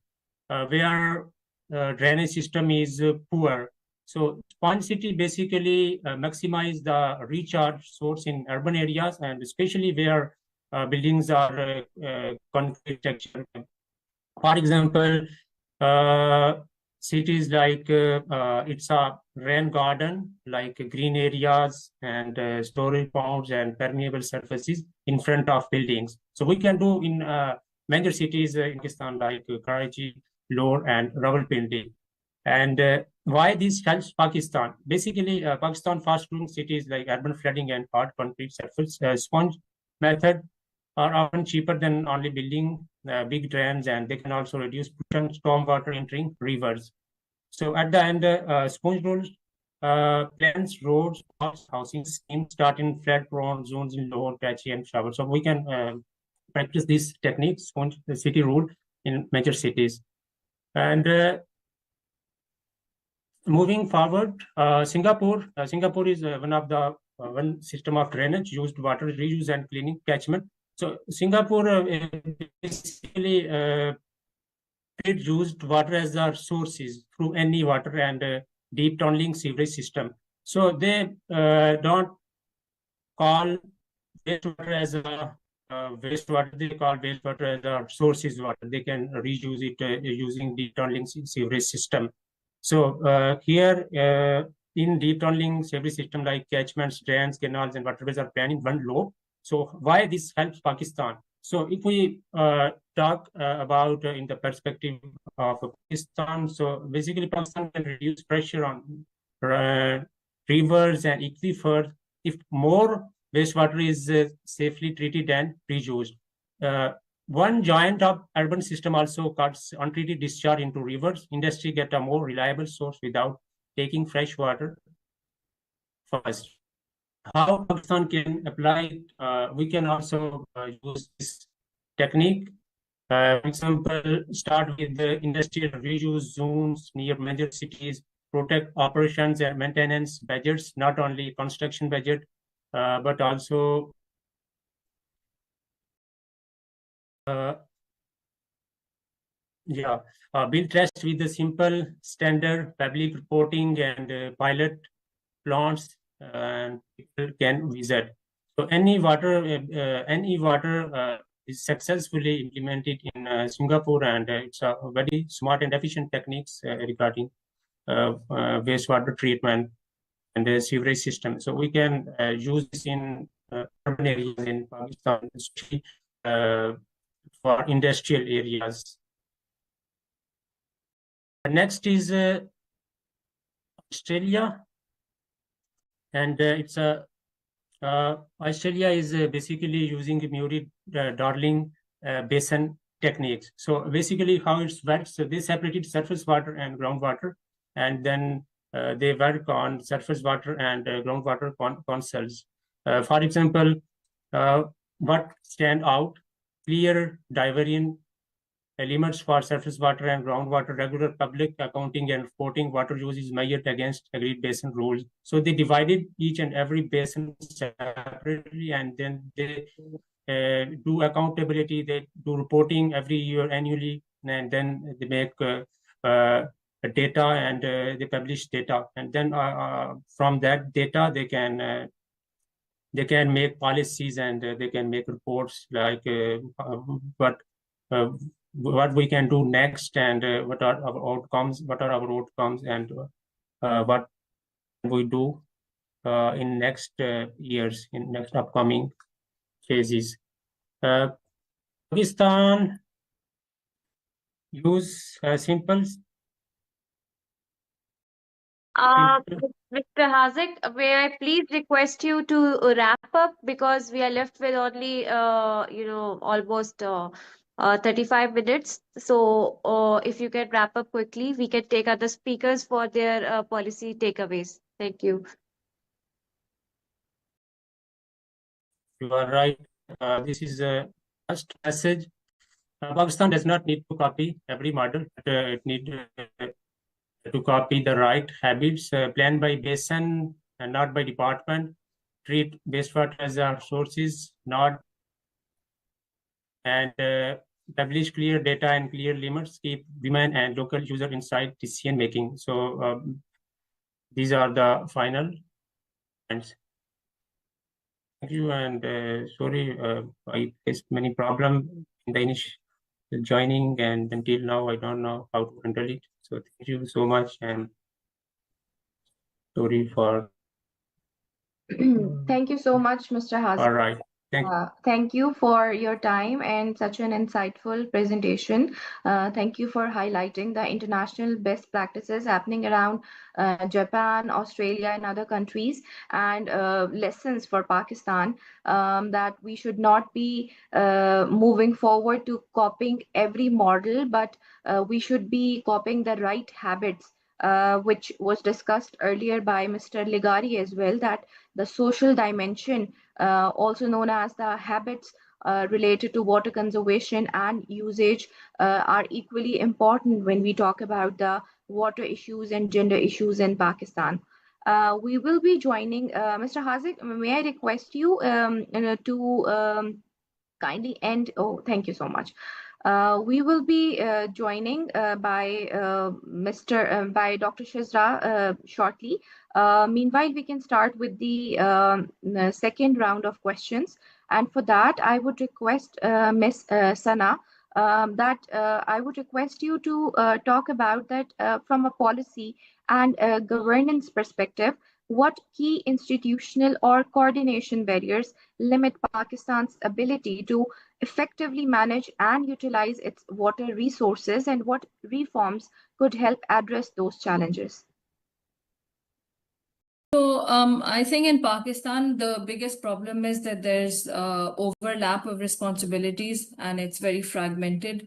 where drainage system is poor. So sponge city basically maximize the recharge source in urban areas and especially where buildings are concrete texture. For example, cities like it's a rain garden, like green areas and storage ponds and permeable surfaces in front of buildings. So we can do in major cities in Pakistan like Karachi, Lahore, and Rawalpindi. And why this helps Pakistan? Basically, Pakistan fast-growing cities like urban flooding and hard concrete surface sponge method are often cheaper than only building big drains, and they can also reduce stormwater entering rivers. So at the end, sponge rules plans, roads, housing schemes start in flood-prone zones in Lahore, Karachi, and Peshawar. So we can practice this technique, sponge city rule, in major cities. And moving forward, Singapore is one of the one system of drainage, used water reuse and cleaning catchment. So Singapore basically used water as their sources through any water and deep tunneling sewerage system. So they don't call wastewater as a wastewater. They call wastewater as a sources water. They can reuse it using deep tunneling sewerage system. So here in deep tunneling sewerage system like catchments, drains, canals, and waterways are planned in one lobe. So why this helps Pakistan? So if we talk about in the perspective of Pakistan, so basically Pakistan can reduce pressure on rivers and aquifers if more wastewater is safely treated and reused. One giant of urban system also cuts untreated discharge into rivers. Industry get a more reliable source without taking fresh water first. How Pakistan can apply it? We can also use this technique. For example, start with the industrial reuse zones near major cities, protect operations and maintenance budgets, not only construction budget, but also build trust with the simple standard public reporting and pilot plants and people can visit. So any water is successfully implemented in Singapore, and it's a very smart and efficient techniques regarding wastewater treatment and the sewerage system. So we can use this in urban areas in Pakistan, especially for industrial areas. Next is Australia, and it's a Australia is basically using Murray-Darling basin techniques. So basically how it works, so they separated surface water and groundwater, and then they work on surface water and groundwater consoles. For example, what stand out, clear divergent limits for surface water and groundwater, regular public accounting and reporting, water use is measured against agreed basin rules. So they divided each and every basin separately, and then they do accountability, they do reporting every year annually, and then they make data and they publish data. And then from that data, they can make policies and they can make reports like what what we can do next, and what are our outcomes, and what we do in next years, in next upcoming phases. Pakistan use simple. Mr. Hazik, may I please request you to wrap up because we are left with only, almost 35 minutes. So, if you can wrap up quickly, we can take other speakers for their policy takeaways. Thank you. You are right. This is a first message. Pakistan does not need to copy every model. It needs to copy the right habits, planned by basin and not by department. Treat wastewater as our sources, not, and establish clear data and clear limits. Keep women and local user inside decision making. So these are the final points. Thank you, and sorry, I faced many problems in the initial joining, and until now I don't know how to handle it. So thank you so much, and sorry for. Thank you so much, Mr. Hazik. All right. Thank you for your time and such an insightful presentation. Thank you for highlighting the international best practices happening around Japan, Australia, and other countries, and lessons for Pakistan, that we should not be moving forward to copying every model, but we should be copying the right habits, which was discussed earlier by Mr. Ligari as well, that the social dimension, also known as the habits related to water conservation and usage, are equally important when we talk about the water issues and gender issues in Pakistan. We will be joining Mr. Hazik. May I request you to kindly end? Oh, thank you so much. We will be joining by by Dr. Shizra shortly. Meanwhile, we can start with the second round of questions. And for that, I would request Ms. Sana, that I would request you to talk about that from a policy and governance perspective. What key institutional or coordination barriers limit Pakistan's ability to effectively manage and utilize its water resources, and what reforms could help address those challenges? So I think in Pakistan, the biggest problem is that there's overlap of responsibilities and it's very fragmented.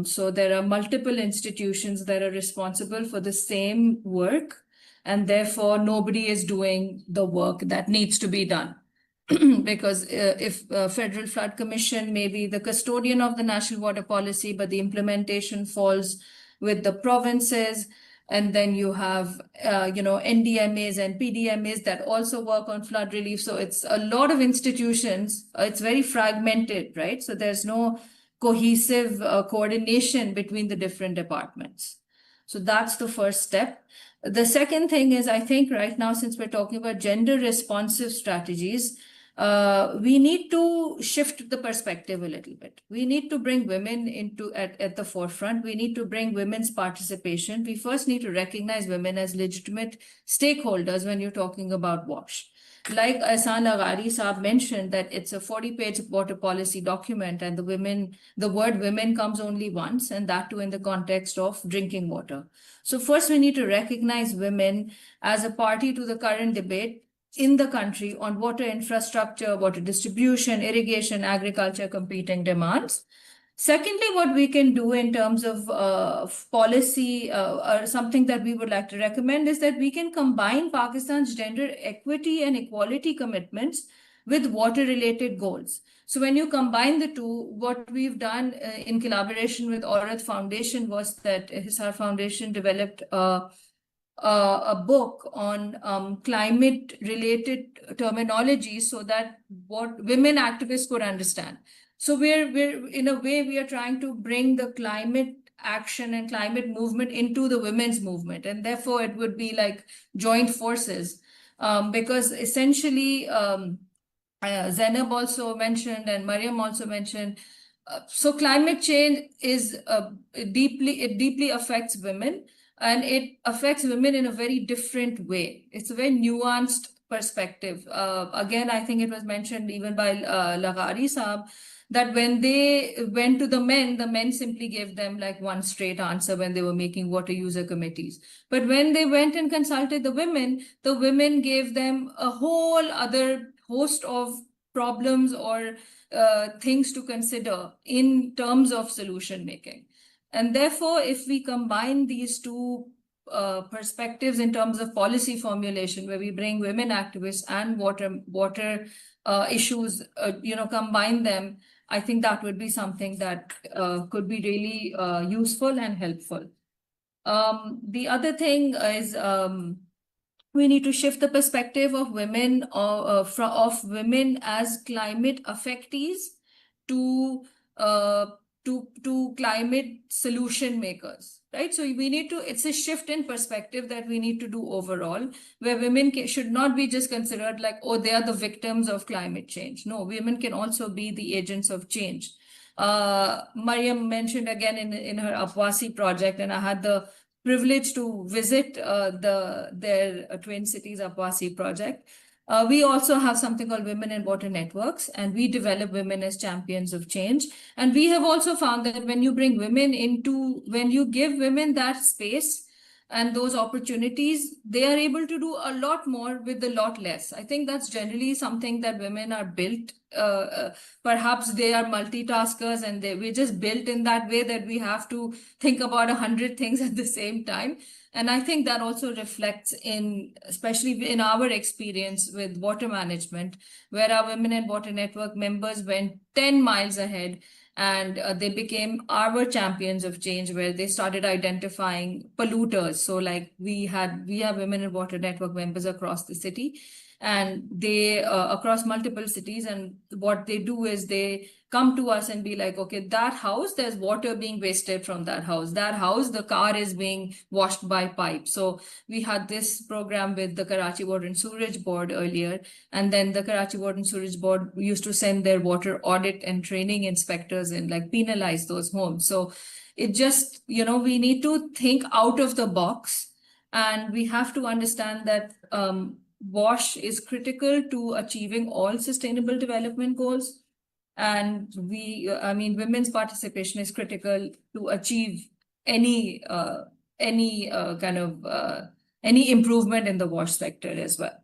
So there are multiple institutions that are responsible for the same work, and therefore nobody is doing the work that needs to be done. Because if Federal Flood Commission may be the custodian of the national water policy, but the implementation falls with the provinces, and then you have, NDMAs and PDMAs that also work on flood relief. So it's a lot of institutions. It's very fragmented, right? So there's no cohesive coordination between the different departments. So that's the first step. The second thing is, I think right now, since we're talking about gender responsive strategies, we need to shift the perspective a little bit. We need to bring women at the forefront. We need to bring women's participation. We first need to recognize women as legitimate stakeholders when you're talking about WASH. Like Ahsan Laghari Saab mentioned, that it's a 40-page water policy document, and the word women comes only once, and that too in the context of drinking water. So first we need to recognize women as a party to the current debate in the country on water infrastructure, water distribution, irrigation, agriculture, competing demands. Secondly, what we can do in terms of policy, or something that we would like to recommend, is that we can combine Pakistan's gender equity and equality commitments with water-related goals. So when you combine the two, what we've done in collaboration with Aurat Foundation was that Hisar Foundation developed a book on climate-related terminology so that what women activists could understand. So we're in a way, we are trying to bring the climate action and climate movement into the women's movement, and therefore it would be like joint forces, because essentially Zainab also mentioned and Mariam also mentioned, So climate change is it deeply affects women, and it affects women in a very different way. It's a very nuanced perspective. Again, I think it was mentioned even by Lagari Saab that when they went to the men simply gave them like one straight answer when they were making water user committees. But when they went and consulted the women gave them a whole other host of problems or things to consider in terms of solution making. And therefore, if we combine these two perspectives in terms of policy formulation, where we bring women activists and water issues, combine them, I think that would be something that could be really useful and helpful. The other thing is we need to shift the perspective of women of women as climate affectees to uh, to climate solution makers, right? So we need to, it's a shift in perspective that we need to do overall, where women should not be just considered like, oh, they are the victims of climate change. No, women can also be the agents of change. Mariam mentioned again in her Apwasi project, and I had the privilege to visit their Twin Cities Apwasi project. We also have something called Women in Water Networks, and we develop women as champions of change. And we have also found that when you bring women into, when you give women that space and those opportunities, they are able to do a lot more with a lot less. I think that's generally something that women are built. Perhaps they are multitaskers, and we're just built in that way that we have to think about 100 things at the same time. And I think that also reflects in, especially in our experience with water management, where our Women in Water Network members went 10 miles ahead, and they became our champions of change, where they started identifying polluters. So like we have Women in Water Network members across the city, and they across multiple cities, and what they do is they come to us and be like, okay, that house, there's water being wasted from that house, the car is being washed by pipe. So we had this program with the Karachi Water and Sewerage Board earlier, and then the Karachi Water and Sewerage Board used to send their water audit and training inspectors and like penalize those homes. So it just, we need to think out of the box, and we have to understand that WASH is critical to achieving all sustainable development goals. And women's participation is critical to achieve any any improvement in the WASH sector as well.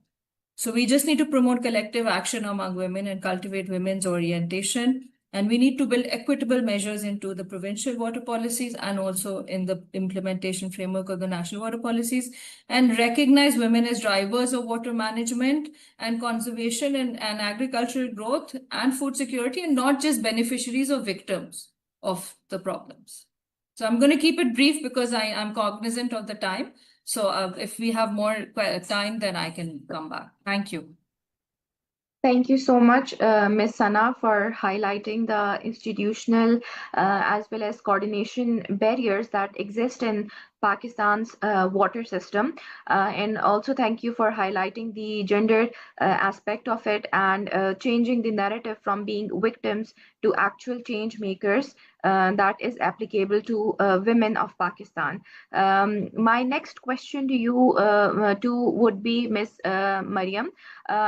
So we just need to promote collective action among women and cultivate women's orientation. And we need to build equitable measures into the provincial water policies and also in the implementation framework of the national water policies, and recognize women as drivers of water management and conservation and agricultural growth and food security, and not just beneficiaries or victims of the problems. So I'm going to keep it brief because I'm cognizant of the time. So if we have more time, then I can come back. Thank you. Thank you so much, Ms. Sana, for highlighting the institutional as well as coordination barriers that exist in Pakistan's water system. And also thank you for highlighting the gender aspect of it and changing the narrative from being victims to actual change makers that is applicable to women of Pakistan. My next question to you would be Ms. Mariam.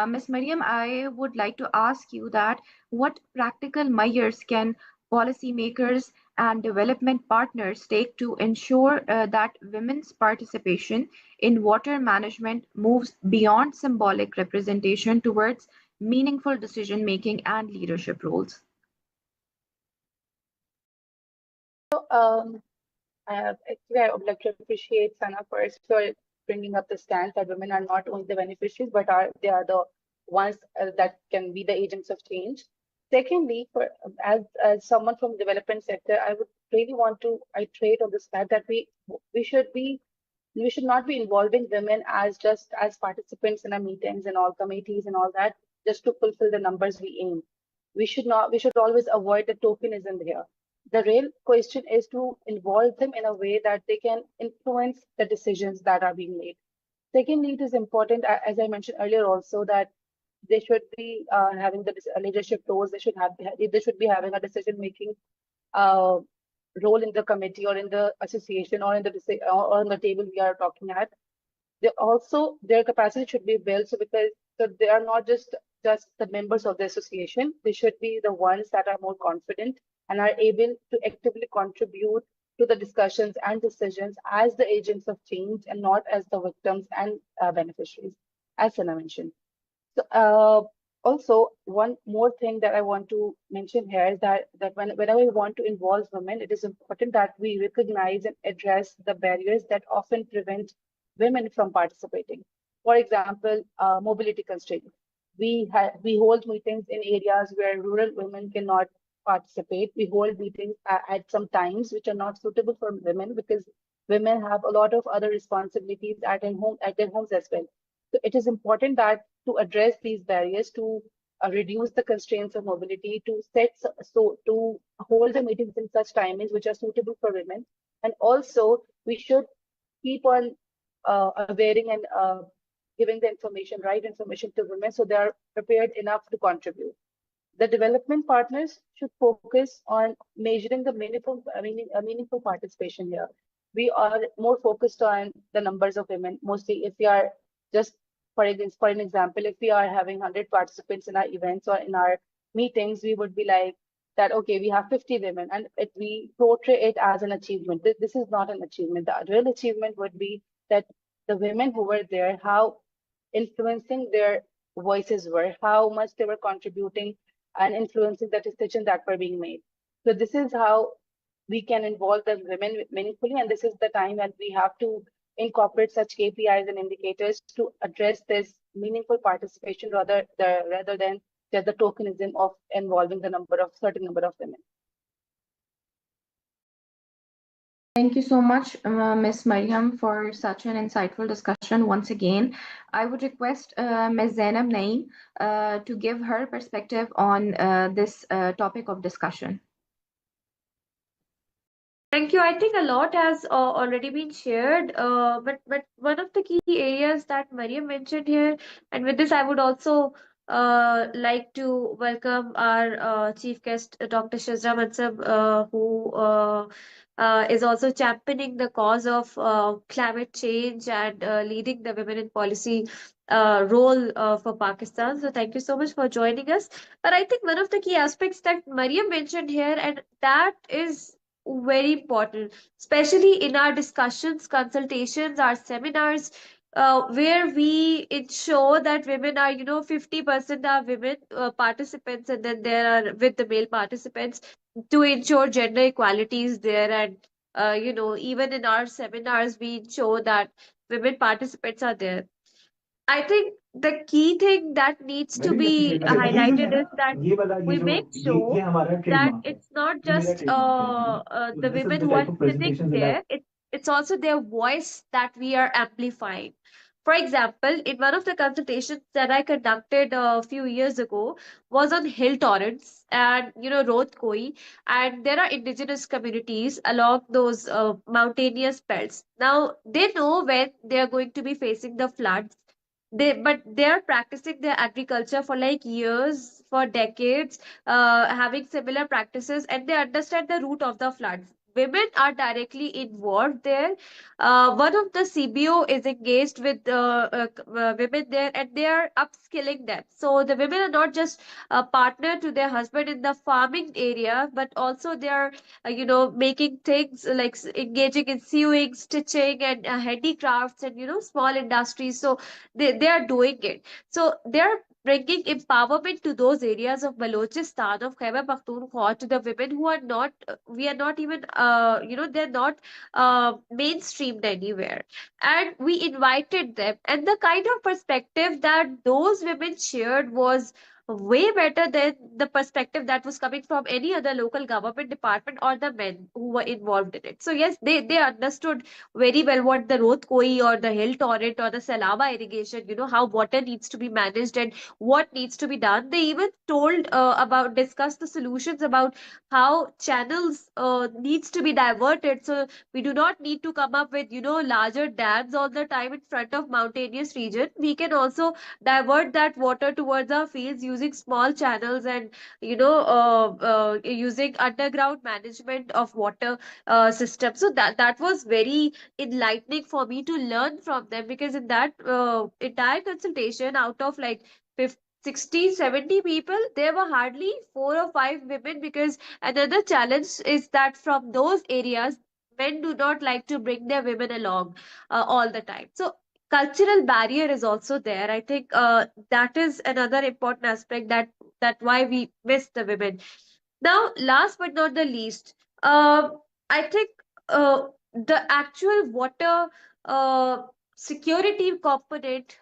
Ms. Mariam, I would like to ask you that what practical measures can policymakers and development partners take to ensure that women's participation in water management moves beyond symbolic representation towards meaningful decision making and leadership roles? Actually, I would like to appreciate Sana first for bringing up the stance that women are not only the beneficiaries, but they are the ones that can be the agents of change. Secondly, as someone from the development sector, I would really want to iterate on this fact that we should not be involving women as just as participants in our meetings and all committees and all that, just to fulfill the numbers we aim. We should always avoid the tokenism here. The real question is to involve them in a way that they can influence the decisions that are being made. Secondly, it is important, as I mentioned earlier also, that they should be having the leadership roles. They should be having a decision making uh, role in the committee or in the association or in the or on the table we are talking at. They also their capacity should be built so they are not just the members of the association. They should be the ones that are more confident and are able to actively contribute to the discussions and decisions as the agents of change and not as the victims and beneficiaries, as Sana mentioned. So, also, one more thing that I want to mention here is that whenever we want to involve women, it is important that we recognize and address the barriers that often prevent women from participating. For example, mobility constraints. We hold meetings in areas where rural women cannot participate. We hold meetings at some times which are not suitable for women because women have a lot of other responsibilities at their homes as well. So it is important that to address these barriers, to reduce the constraints of mobility, to hold the meetings in such timings which are suitable for women, and also we should keep on availing and giving the information, right information to women, so they are prepared enough to contribute. The development partners should focus on measuring the meaningful participation here. We are more focused on the numbers of women. Mostly, if we are just, for an example, if we are having 100 participants in our events or in our meetings, we would be like that, okay, we have 50 women, and we portray it as an achievement. This is not an achievement. The real achievement would be that the women who were there, how influencing their voices were, how much they were contributing and influencing the decisions that were being made. So this is how we can involve the women meaningfully, and this is the time when we have to incorporate such KPIs and indicators to address this meaningful participation rather than just the tokenism of involving the certain number of women. Thank you so much, Ms. Mariam, for such an insightful discussion once again. I would request Ms. Zainab Naeem to give her perspective on this topic of discussion. Thank you. I think a lot has already been shared, but one of the key areas that Mariam mentioned here, and with this, I would also like to welcome our chief guest, Dr. Shazra Mansab, who is also championing the cause of climate change and leading the women in policy role for Pakistan. So thank you so much for joining us. But I think one of the key aspects that Mariam mentioned here, and that is very important, especially in our discussions, consultations, our seminars, where we ensure that women are, 50% are women participants, and then there are with the male participants to ensure gender equality is there. And, even in our seminars, we ensure that women participants are there. I think the key thing that needs to be highlighted is that we make sure that it's not just the women who are sitting there, it's also their voice that we are amplifying. For example, in one of the consultations that I conducted a few years ago was on hill torrents and Roth Koi, and there are indigenous communities along those mountainous belts. Now they know when they are going to be facing the floods, but they are practicing their agriculture for like years, for decades, having similar practices, and they understand the root of the floods. Women are directly involved there. One of the CBO is engaged with women there, and they are upskilling them. So the women are not just a partner to their husband in the farming area, but also they are, making things like engaging in sewing, stitching, and handicrafts, and small industries. So they are doing it. So they are bringing empowerment to those areas of Balochistan, of Khyber Pakhtunkhwa, to the women who are not, we are not even, they're not mainstreamed anywhere. And we invited them. And the kind of perspective that those women shared was way better than the perspective that was coming from any other local government department or the men who were involved in it. So yes, they understood very well what the Roth Koi or the Hill Torrent or the Salava irrigation, how water needs to be managed and what needs to be done. They even told discussed the solutions about how channels needs to be diverted. So we do not need to come up with, larger dams all the time in front of mountainous region. We can also divert that water towards our fields using small channels and using underground management of water system. So that was very enlightening for me to learn from them, because in that entire consultation, out of like 50, 60, 70 people, there were hardly 4 or 5 women, because another challenge is that from those areas, men do not like to bring their women along all the time. So cultural barrier is also there. I think that is another important aspect, that why we miss the women. Now, last but not the least, I think the actual water uh, security component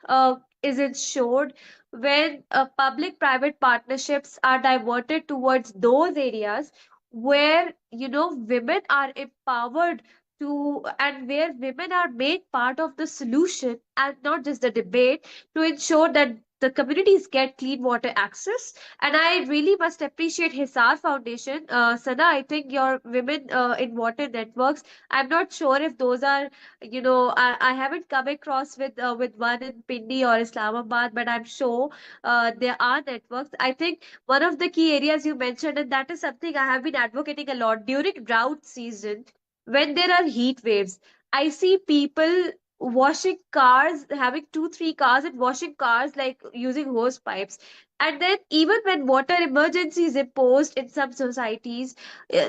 is ensured when public-private partnerships are diverted towards those areas where women are empowered to, and where women are made part of the solution and not just the debate, to ensure that the communities get clean water access. And I really must appreciate Hisar Foundation. Sana, I think your women in water networks, I'm not sure if those are, I haven't come across with one in Pindi or Islamabad, but I'm sure there are networks. I think one of the key areas you mentioned, and that is something I have been advocating a lot during drought season, when there are heat waves. I see people washing cars, having 2, 3 cars and washing cars like using hose pipes. And then, even when water emergency is imposed in some societies,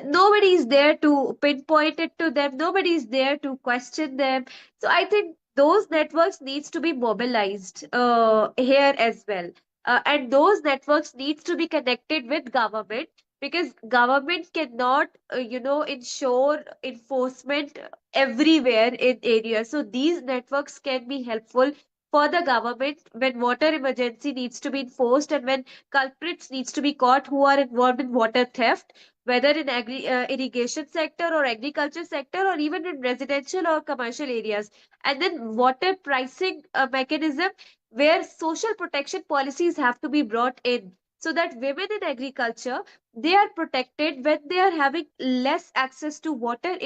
nobody is there to pinpoint it to them. Nobody is there to question them. So I think those networks needs to be mobilized here as well. And those networks needs to be connected with government, because government cannot, ensure enforcement everywhere in areas. So these networks can be helpful for the government when water emergency needs to be enforced, and when culprits needs to be caught who are involved in water theft, whether in irrigation sector or agriculture sector, or even in residential or commercial areas. And then water pricing mechanism, where social protection policies have to be brought in, so that women in agriculture, they are protected when they are having less access to water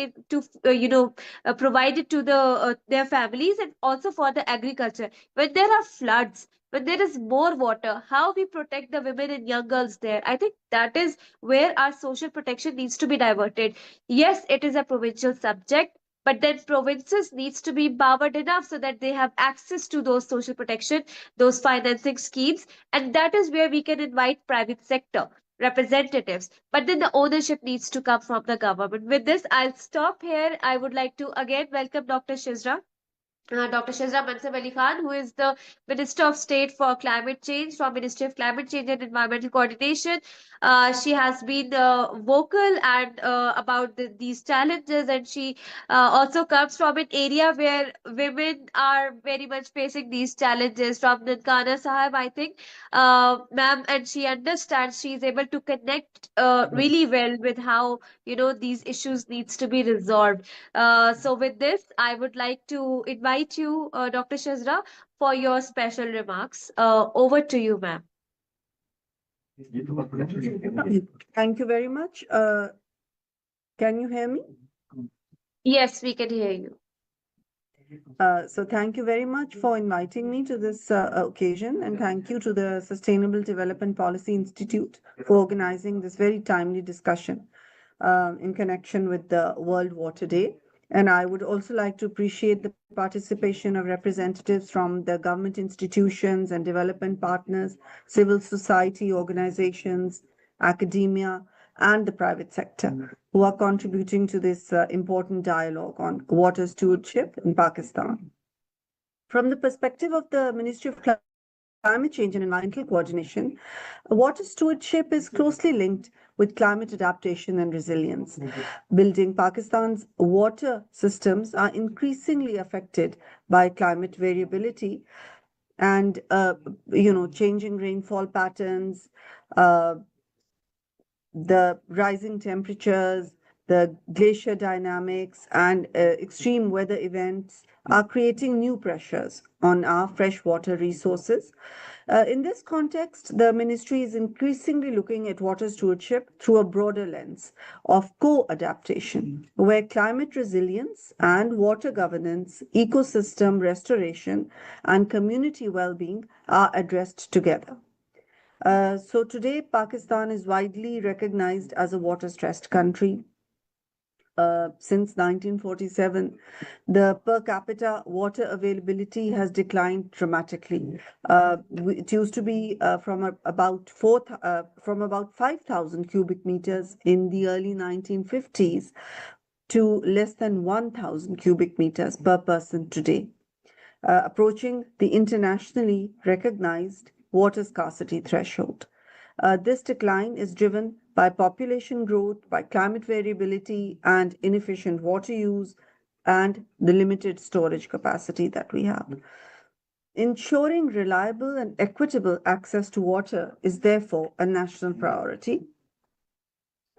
provided to their families, and also for the agriculture. When there are floods, when there is more water, how we protect the women and young girls there? I think that is where our social protection needs to be diverted. Yes, it is a provincial subject, but then provinces needs to be empowered enough so that they have access to those social protection, those financing schemes, and that is where we can invite private sector representatives. But then the ownership needs to come from the government. With this, I'll stop here. I would like to again welcome Dr. Shizra. Dr. Shazra Mansab Ali Khan, who is the Minister of State for Climate Change from Ministry of Climate Change and Environmental Coordination. She has been vocal and about these challenges, and she also comes from an area where women are very much facing these challenges. From Nankana Sahib, I think, ma'am, and she understands. She is able to connect really well with how these issues needs to be resolved. So with this, I would like to invite you, Dr. Shazra, for your special remarks. Over to you, ma'am. Thank you very much. Can you hear me? Yes, we can hear you. So thank you very much for inviting me to this occasion, and thank you to the Sustainable Development Policy Institute for organizing this very timely discussion in connection with the World Water Day. And I would also like to appreciate the participation of representatives from the government institutions and development partners, civil society organizations, academia, and the private sector, who are contributing to this important dialogue on water stewardship in Pakistan. From the perspective of the Ministry of Climate Change and Environmental Coordination, water stewardship is closely linked with climate adaptation and resilience. Building Pakistan's water systems are increasingly affected by climate variability, and changing rainfall patterns, uh, the rising temperatures, the glacier dynamics, and extreme weather events are creating new pressures on our freshwater resources. In this context, the ministry is increasingly looking at water stewardship through a broader lens of co-adaptation, where climate resilience and water governance, ecosystem restoration, and community well-being are addressed together. So today, Pakistan is widely recognized as a water-stressed country. Since 1947, the per capita water availability has declined dramatically. It used to be from about 5,000 cubic meters in the early 1950s to less than 1,000 cubic meters per person today, approaching the internationally recognized water scarcity threshold. This decline is driven by population growth, by climate variability, and inefficient water use, and the limited storage capacity that we have. Ensuring reliable and equitable access to water is therefore a national priority.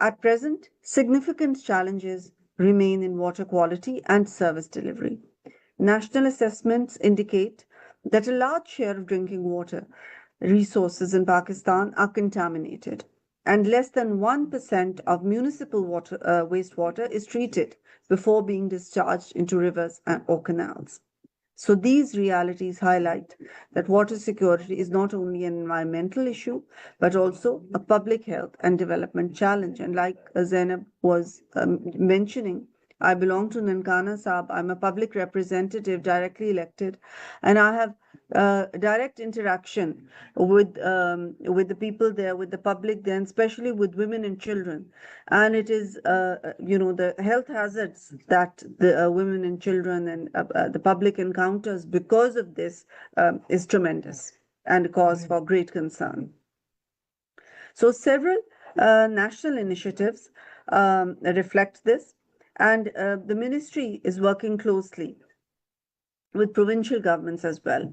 At present, significant challenges remain in water quality and service delivery. National assessments indicate that a large share of drinking water resources in Pakistan are contaminated, and less than 1% of municipal wastewater is treated before being discharged into rivers or canals. So these realities highlight that water security is not only an environmental issue, but also a public health and development challenge. And like Zainab was mentioning, I belong to Nankana Sahib. I'm a public representative directly elected, and I have direct interaction with the people there, with the public there, and especially with women and children. And it is the health hazards that the women and children and the public encounters because of this is tremendous and a cause for great concern. So several national initiatives reflect this, and the ministry is working closely with provincial governments as well,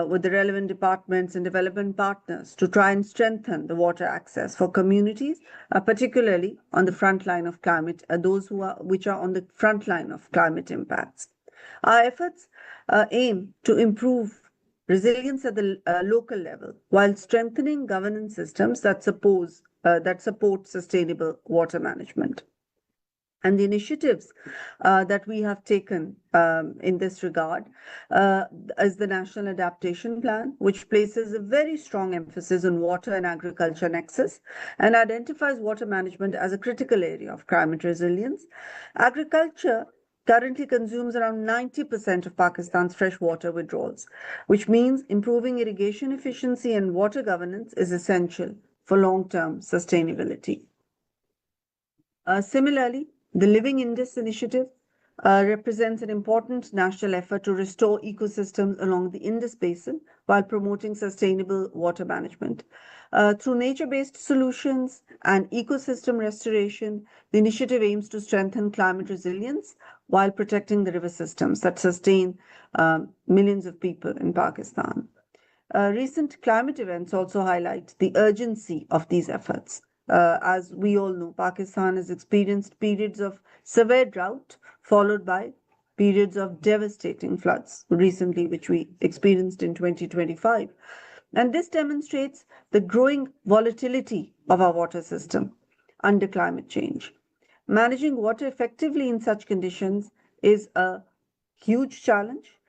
with the relevant departments and development partners to try and strengthen the water access for communities, particularly on the front line of climate, which are on the front line of climate impacts. Our efforts aim to improve resilience at the local level while strengthening governance systems that support sustainable water management. And the initiatives that we have taken in this regard is the National Adaptation Plan, which places a very strong emphasis on water and agriculture nexus and identifies water management as a critical area of climate resilience. Agriculture currently consumes around 90% of Pakistan's freshwater withdrawals, which means improving irrigation efficiency and water governance is essential for long-term sustainability. Similarly, the Living Indus initiative represents an important national effort to restore ecosystems along the Indus Basin while promoting sustainable water management. Through nature-based solutions and ecosystem restoration, the initiative aims to strengthen climate resilience while protecting the river systems that sustain millions of people in Pakistan. Recent climate events also highlight the urgency of these efforts. As we all know, Pakistan has experienced periods of severe drought, followed by periods of devastating floods, recently, which we experienced in 2025. And this demonstrates the growing volatility of our water system under climate change. Managing water effectively in such conditions is a huge challenge.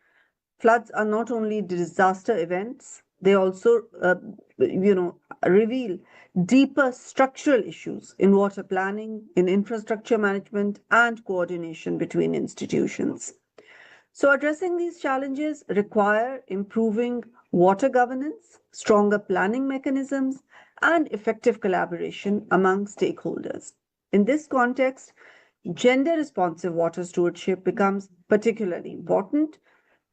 Floods are not only disaster events, they also, reveal deeper structural issues in water planning, in infrastructure management, and coordination between institutions. So addressing these challenges require improving water governance, stronger planning mechanisms, and effective collaboration among stakeholders. In this context, gender-responsive water stewardship becomes particularly important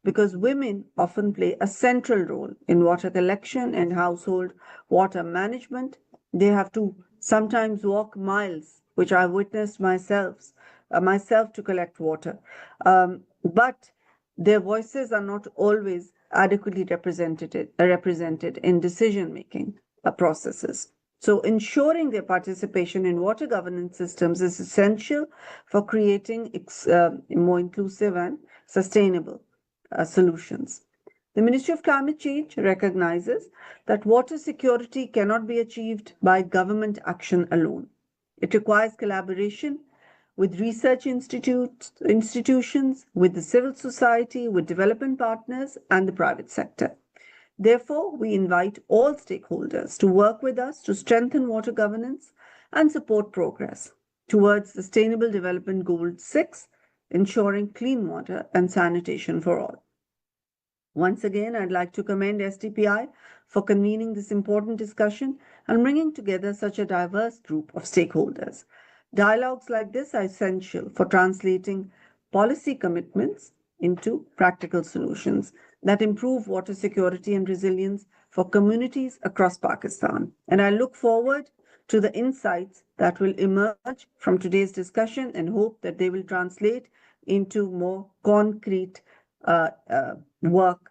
because women often play a central role in water collection and household water management. They have to sometimes walk miles, which I've witnessed myself to collect water. But their voices are not always adequately represented in decision-making processes. So ensuring their participation in water governance systems is essential for creating more inclusive and sustainable solutions. The Ministry of Climate Change recognizes that water security cannot be achieved by government action alone. It requires collaboration with research institutions, with the civil society, with development partners, and the private sector. Therefore, we invite all stakeholders to work with us to strengthen water governance and support progress towards Sustainable Development Goal 6, ensuring clean water and sanitation for all. Once again, I'd like to commend SDPI for convening this important discussion and bringing together such a diverse group of stakeholders. Dialogues like this are essential for translating policy commitments into practical solutions that improve water security and resilience for communities across Pakistan. And I look forward to the insights that will emerge from today's discussion and hope that they will translate into more concrete work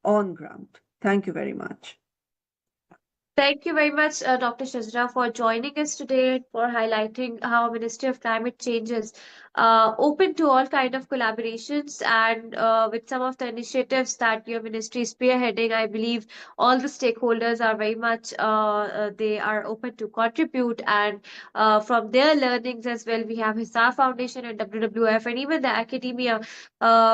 on ground. Thank you very much. Thank you very much, Dr. Shajra, for joining us today, for highlighting how Ministry of Climate Change is open to all kind of collaborations, and with some of the initiatives that your ministry is spearheading, I believe all the stakeholders are very much they are open to contribute, and from their learnings as well. We have Hisar Foundation and WWF, and even the academia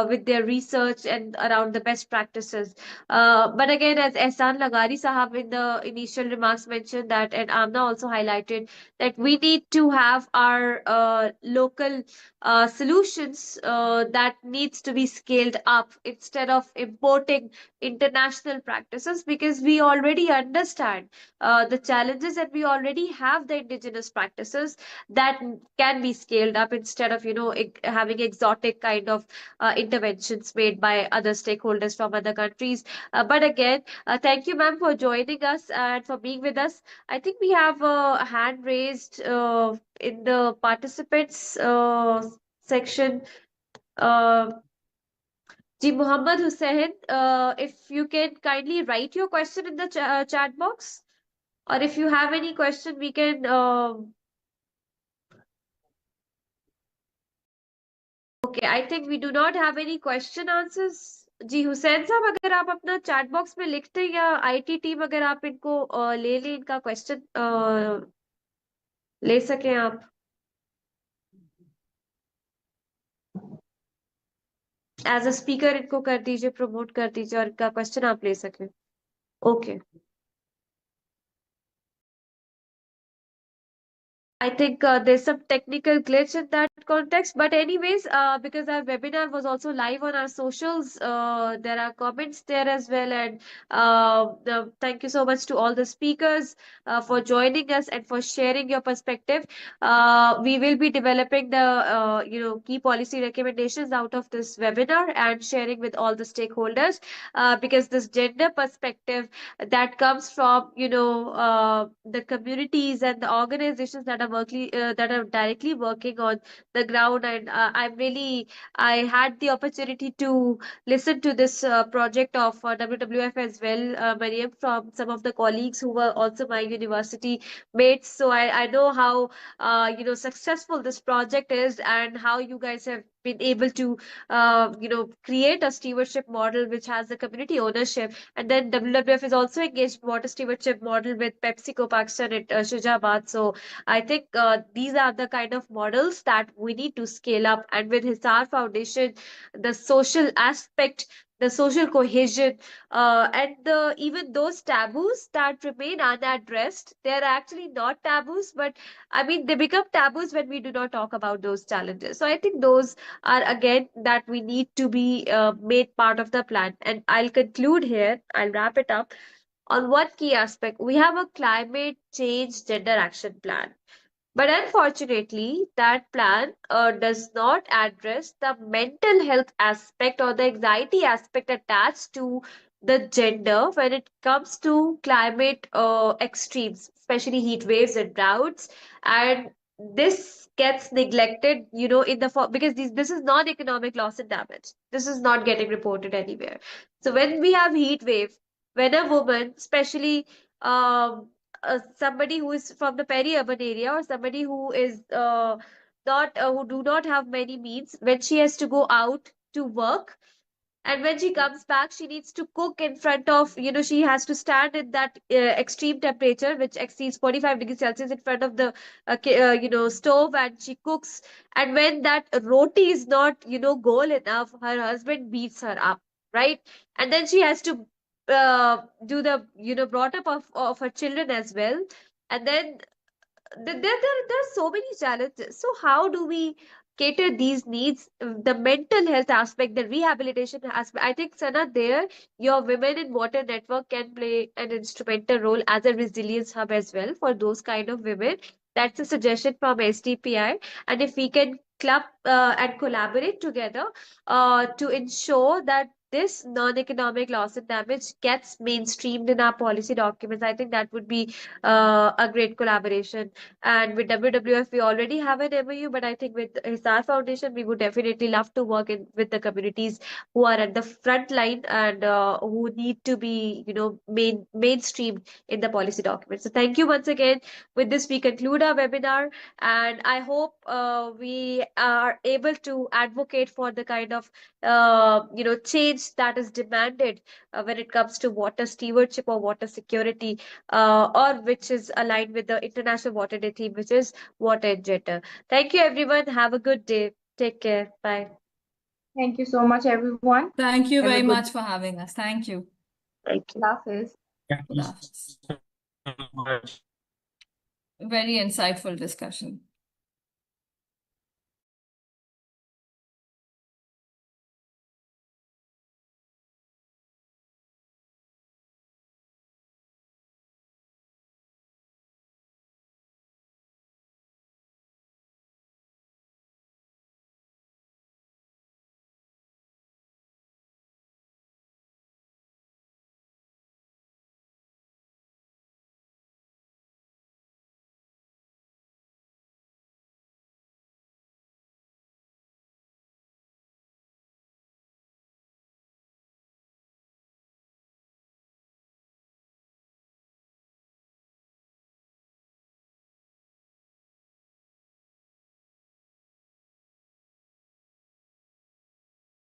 with their research and around the best practices. But again, as Ehsan Lagari Sahab in the initial remarks mentioned that, and Amna also highlighted that we need to have our local solutions that needs to be scaled up instead of importing international practices, because we already understand the challenges and we already have the indigenous practices that can be scaled up instead of having exotic kind of interventions made by other stakeholders from other countries. But again, thank you, ma'am, for joining us and for being with us. I think we have a hand raised in the participants section. Ji Muhammad Hussain, if you can kindly write your question in the chat box, or if you have any question, we can. Okay, I think we do not have any question answers. जी हुसैन साहब, अगर आप अपना chat box में लिखते, या IT team अगर आप इनको ले लें, इनका क्वेश्चन ले सकें आप. एज अ स्पीकर इनको कर दीजिए, प्रमोट कर दीजिए, और इनका क्वेश्चन आप ले सकें. Okay. I think there's some technical glitch in that context, but anyways, because our webinar was also live on our socials, there are comments there as well, and thank you so much to all the speakers for joining us and for sharing your perspective. We will be developing the key policy recommendations out of this webinar and sharing with all the stakeholders, because this gender perspective that comes from the communities and the organizations that are directly working on the ground. And I had the opportunity to listen to this project of WWF as well, Mariam, from some of the colleagues who were also my university mates. So I know how successful this project is, and how you guys have been able to create a stewardship model which has the community ownership. And then WWF is also engaged water stewardship model with PepsiCo Pakistan at Shujabad. So I think these are the kind of models that we need to scale up. And with Hisar Foundation, the social aspect, the social cohesion, and even those taboos that remain unaddressed, they're actually not taboos, but I mean, they become taboos when we do not talk about those challenges. So I think those are again that we need to be made part of the plan. And I'll conclude here, I'll wrap it up on one key aspect. We have a climate change gender action plan. But unfortunately, that plan does not address the mental health aspect or the anxiety aspect attached to the gender when it comes to climate extremes, especially heat waves and droughts. And this gets neglected, in the because this is non-economic loss and damage. This is not getting reported anywhere. So when we have heat wave, when a woman, especially somebody who is from the peri-urban area, or somebody who is not who do not have many means, when she has to go out to work, and when she comes back, she needs to cook in front of, she has to stand in that extreme temperature which exceeds 45 degrees Celsius in front of the stove, and she cooks. And when that roti is not goal enough, her husband beats her up, right? And then she has to do the brought up of her children as well. And then there are so many challenges. So how do we cater these needs? The mental health aspect, the rehabilitation aspect. I think, Sana, there your Women in Water network can play an instrumental role as a resilience hub as well for those kind of women. That's a suggestion from SDPI. And if we can club and collaborate together to ensure that this non-economic loss and damage gets mainstreamed in our policy documents, I think that would be a great collaboration. And with WWF, we already have an MOU, but I think with Hisar Foundation, we would definitely love to work with the communities who are at the front line and who need to be, mainstreamed in the policy documents. So thank you once again. With this, we conclude our webinar, and I hope we are able to advocate for the kind of, change that is demanded when it comes to water stewardship or water security, or which is aligned with the International Water Day theme, which is water and gender. Thank you, everyone. Have a good day. Take care. Bye. Thank you so much, everyone. Thank you Have a very good much for having us. Thank you. Thank you. Hafiz. Thank you Khuda Hafiz. so much. Very insightful discussion.